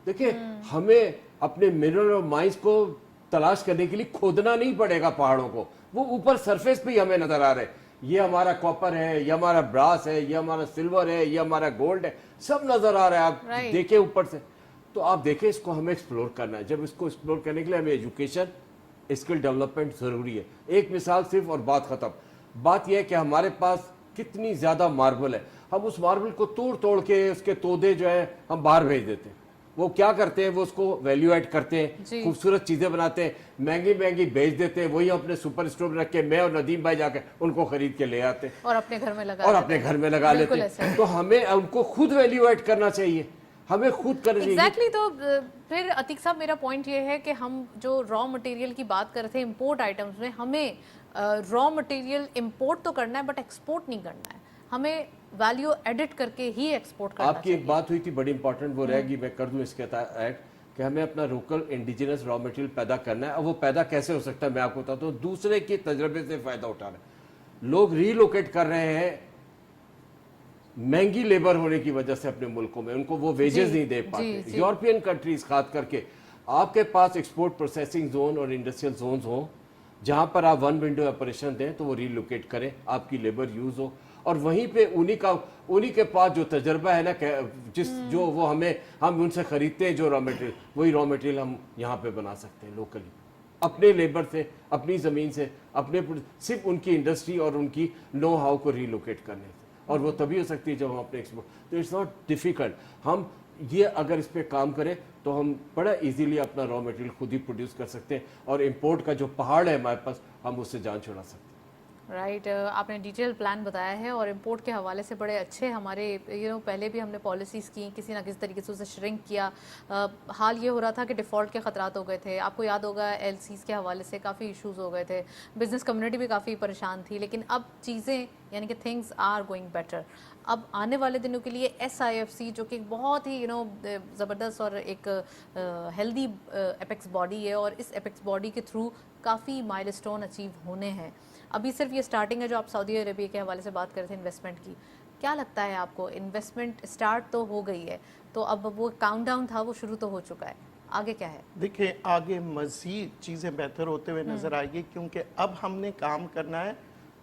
دیکھیں ہمیں اپنے منرل اور مائنز کو تلاش کرنے کے لیے کھودنا نہیں پڑے گا پہاڑوں کو, وہ اوپر سرفیس پہ ہی ہمیں نظر آ رہے ہیں. ये हमारा कॉपर है, ये हमारा ब्रास है, ये हमारा सिल्वर है, ये हमारा गोल्ड है, सब नजर आ रहा है। आप Right. देखें ऊपर से, तो आप देखें इसको हमें एक्सप्लोर करना है। जब इसको एक्सप्लोर करने के लिए हमें एजुकेशन, स्किल डेवलपमेंट जरूरी है। एक मिसाल सिर्फ और बात खत्म। बात यह है कि हमारे पास कितनी ज्यादा मार्बल है, हम उस मार्बल को तोड़ तोड़ के उसके तोदे जो है हम बाहर भेज देते हैं। वो क्या करते हैं, वो उसको वैल्यू ऐड करते जी। हैं, खूबसूरत चीजें बनाते हैं, महंगी महंगी बेच देते हैं, वही अपने सुपर स्टोर में रख के मैं और नदीम भाई जाके उनको खरीद के ले आते हैं और अपने घर में लगा और देते अपने हैं। घर में लगा लेते बिल्कुल हैं। ऐसा है। तो हमें उनको खुद वैल्यू ऐड करना चाहिए, हमें खुद करना चाहिए। एग्जैक्टली तो फिर अतीक साहब मेरा पॉइंट ये है कि हम जो रॉ मटेरियल की बात कर रहे थे इंपोर्ट आइटम्स में, हमें रॉ मटेरियल इंपोर्ट तो करना है बट एक्सपोर्ट नहीं करना है, हमें वैल्यू एडिट करके ही एक्सपोर्ट करना आपकी एक बात हुई थी बड़ी इंपॉर्टेंट, वो रहेगी, मैं कर दूं इसके ऐड, कि हमें अपना लोकल इंडिजिनस रॉ मटेरियल पैदा करना है। अब वो पैदा कैसे हो सकता है मैं आपको बताता हूँ। दूसरे के तजर्बे से फायदा उठा रहे हैं लोग, रीलोकेट कर रहे हैं महंगी लेबर होने की वजह से अपने मुल्कों में, उनको वो वेजेस नहीं दे पाते। यूरोपियन कंट्रीज खास करके आपके पास एक्सपोर्ट प्रोसेसिंग जोन और इंडस्ट्रियल जोन्स हो जहां पर आप वन विंडो ऑपरेशन दें, तो वो रीलोकेट करें, आपकी लेबर यूज हो, और वहीं पे उन्हीं के पास जो तजर्बा है ना, जो वो हम उनसे खरीदते हैं जो रॉ मटेरियल, वही रॉ मटेरियल हम यहाँ पे बना सकते हैं लोकली, अपने लेबर से, अपनी ज़मीन से, सिर्फ उनकी इंडस्ट्री और उनकी नो हाउ को रीलोकेट करने से। और वो तभी हो सकती है जब हम अपने एक्सपोर्ट, तो इट्स नॉट डिफिकल्ट। हम ये अगर इस पे काम करें तो हम बड़ा इजीली अपना रॉ मटेरियल खुद ही प्रोड्यूस कर सकते हैं, और इंपोर्ट का जो पहाड़ है हमारे पास, हम उससे जान छुड़ा सकते हैं। राइट आपने डिटेल प्लान बताया है, और इंपोर्ट के हवाले से बड़े अच्छे हमारे पहले भी हमने पॉलिसीज़ की, किसी ना किसी तरीके से उसे श्रिंक किया। हाल ये हो रहा था कि डिफ़ॉल्ट के ख़तरात हो गए थे, आपको याद होगा एलसीज़ के हवाले से काफ़ी इश्यूज़ हो गए थे, बिज़नेस कम्युनिटी भी काफ़ी परेशान थी, लेकिन अब चीज़ें यानी कि थिंग्स आर गोइंग बेटर। अब आने वाले दिनों के लिए SIFC जो कि एक बहुत ही ज़बरदस्त और एक हेल्दी एपेक्स बॉडी है, और इस एपेक्स बॉडी के थ्रू काफ़ी माइलस्टोन अचीव होने हैं। अभी सिर्फ ये स्टार्टिंग है, जो आप सऊदी अरेबिया के हवाले से बात कर रहे थे इन्वेस्टमेंट की, क्या लगता है आपको? इन्वेस्टमेंट स्टार्ट तो हो गई है, तो अब वो काउंटडाउन था वो शुरू तो हो चुका है, आगे क्या है? देखिए आगे मज़ीद चीज़ें बेहतर होते हुए नज़र आएगी, क्योंकि अब हमने काम करना है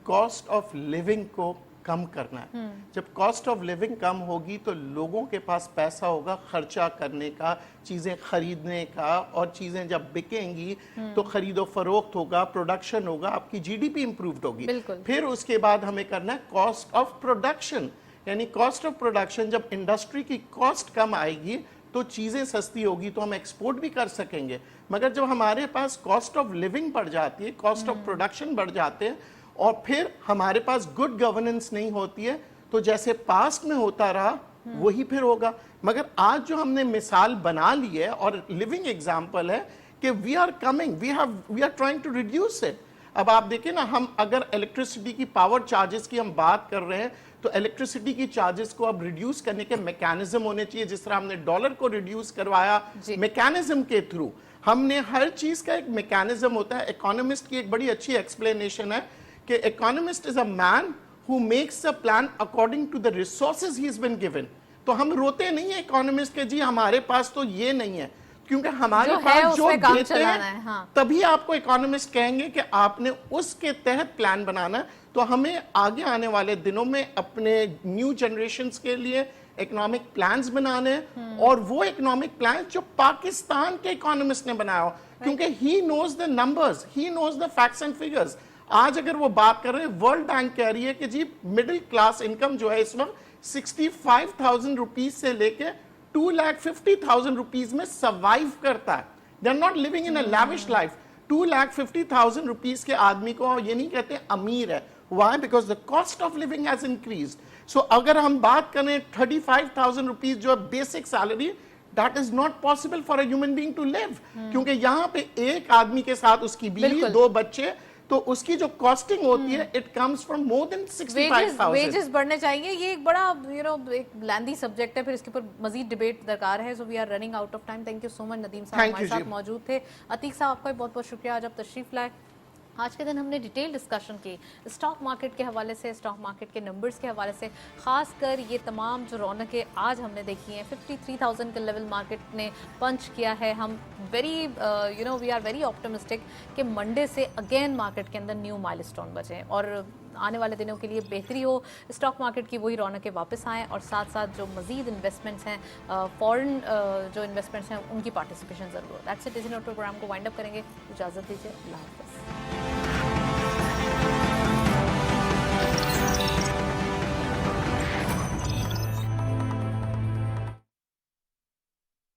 कॉस्ट ऑफ लिविंग को कम करना है। जब कॉस्ट ऑफ लिविंग कम होगी तो लोगों के पास पैसा होगा खर्चा करने का, चीज़ें खरीदने का, और चीज़ें जब बिकेंगी तो खरीदो फरोख्त होगा, प्रोडक्शन होगा, आपकी GDP इम्प्रूव्ड होगी। फिर उसके बाद हमें करना है कॉस्ट ऑफ प्रोडक्शन, यानी कॉस्ट ऑफ प्रोडक्शन। जब इंडस्ट्री की कॉस्ट कम आएगी तो चीज़ें सस्ती होगी, तो हम एक्सपोर्ट भी कर सकेंगे। मगर जब हमारे पास कॉस्ट ऑफ लिविंग बढ़ जाती है, कॉस्ट ऑफ प्रोडक्शन बढ़ जाते हैं, और फिर हमारे पास गुड गवर्नेंस नहीं होती है, तो जैसे पास्ट में होता रहा वही फिर होगा। मगर आज जो हमने मिसाल बना ली है और लिविंग एग्जांपल है कि we are coming, we are trying to reduce it. अब आप देखें ना, हम अगर इलेक्ट्रिसिटी की पावर चार्जेस की हम बात कर रहे हैं, तो इलेक्ट्रिसिटी की चार्जेस को अब रिड्यूस करने के मैकेनिज्म होने चाहिए, जिस तरह हमने डॉलर को रिड्यूस करवाया मैकेनिज्म के थ्रू। हमने हर चीज का एक मैकेनिज्म होता है। इकोनॉमिस्ट की एक बड़ी अच्छी एक्सप्लेनेशन है कि economist is a man who makes a plan according to the resources he is been given. तो हम रोते नहीं है इकोनॉमिस्ट के जी हमारे पास तो ये नहीं है, क्योंकि हमारे पास जो देते हैं हाँ। तभी आपको इकोनॉमिस्ट कहेंगे कि आपने उसके तहत प्लान बनाना है। तो हमें आगे आने वाले दिनों में अपने न्यू जनरेशन्स के लिए इकोनॉमिक प्लान्स बनाने हैं, और वो इकोनॉमिक प्लान जो पाकिस्तान के इकोनॉमिस्ट ने बनाया हो, क्योंकि he knows the numbers, he knows the facts and figures. आज अगर वो बात कर रहे हैं, वर्ल्ड बैंक कह रही है कि जी मिडिल क्लास इनकम जो है इस वक्त 65,000 रुपीज से लेके 2,50,000 रुपीज में सर्वाइव करता है। They are not living in a lavish life. 2,50,000 rupees के आदमी को ये नहीं कहते अमीर है। Why? Because the cost of living has increased. So अगर हम बात करें 35,000 रुपीज जो basic salary, that is not possible for a human being to live. क्योंकि यहाँ पे एक आदमी के साथ उसकी बीवी, 2 बच्चे, तो उसकी जो कॉस्टिंग होती है it comes from more than 65,000। Wages बढ़ने चाहिए। ये एक बड़ा एक लैंदी सब्जेक्ट है, फिर इसके ऊपर मजीद डिबेट दरकार है। So we are running out of time. Thank you so much Nadeem साहब हमारे साथ मौजूद थे। अतीक साहब आपका बहुत बहुत शुक्रिया आज आप तशरीफ लाए। आज के दिन हमने डिटेल डिस्कशन की स्टॉक मार्केट के हवाले से, स्टॉक मार्केट के नंबर्स के हवाले से, खासकर ये तमाम जो रौनकें आज हमने देखी हैं। 53,000 का लेवल मार्केट ने पंच किया है। हम वी आर वेरी ऑप्टिमिस्टिक कि मंडे से अगेन मार्केट के अंदर न्यू माइलस्टोन बचे, और आने वाले दिनों के लिए बेहतरी हो, स्टॉक मार्केट की वही रौनकें वापस आएँ और साथ साथ जो मज़ीद इन्वेस्टमेंट्स हैं, फॉरेन जो इन्वेस्टमेंट्स हैं उनकी पार्टिसिपेशन ज़रूर हो। दैट्स इट, इसी नोट पर प्रोग्राम को वाइंड अप करेंगे। इजाज़त दीजिए, अल्लाह हाफ़िज़।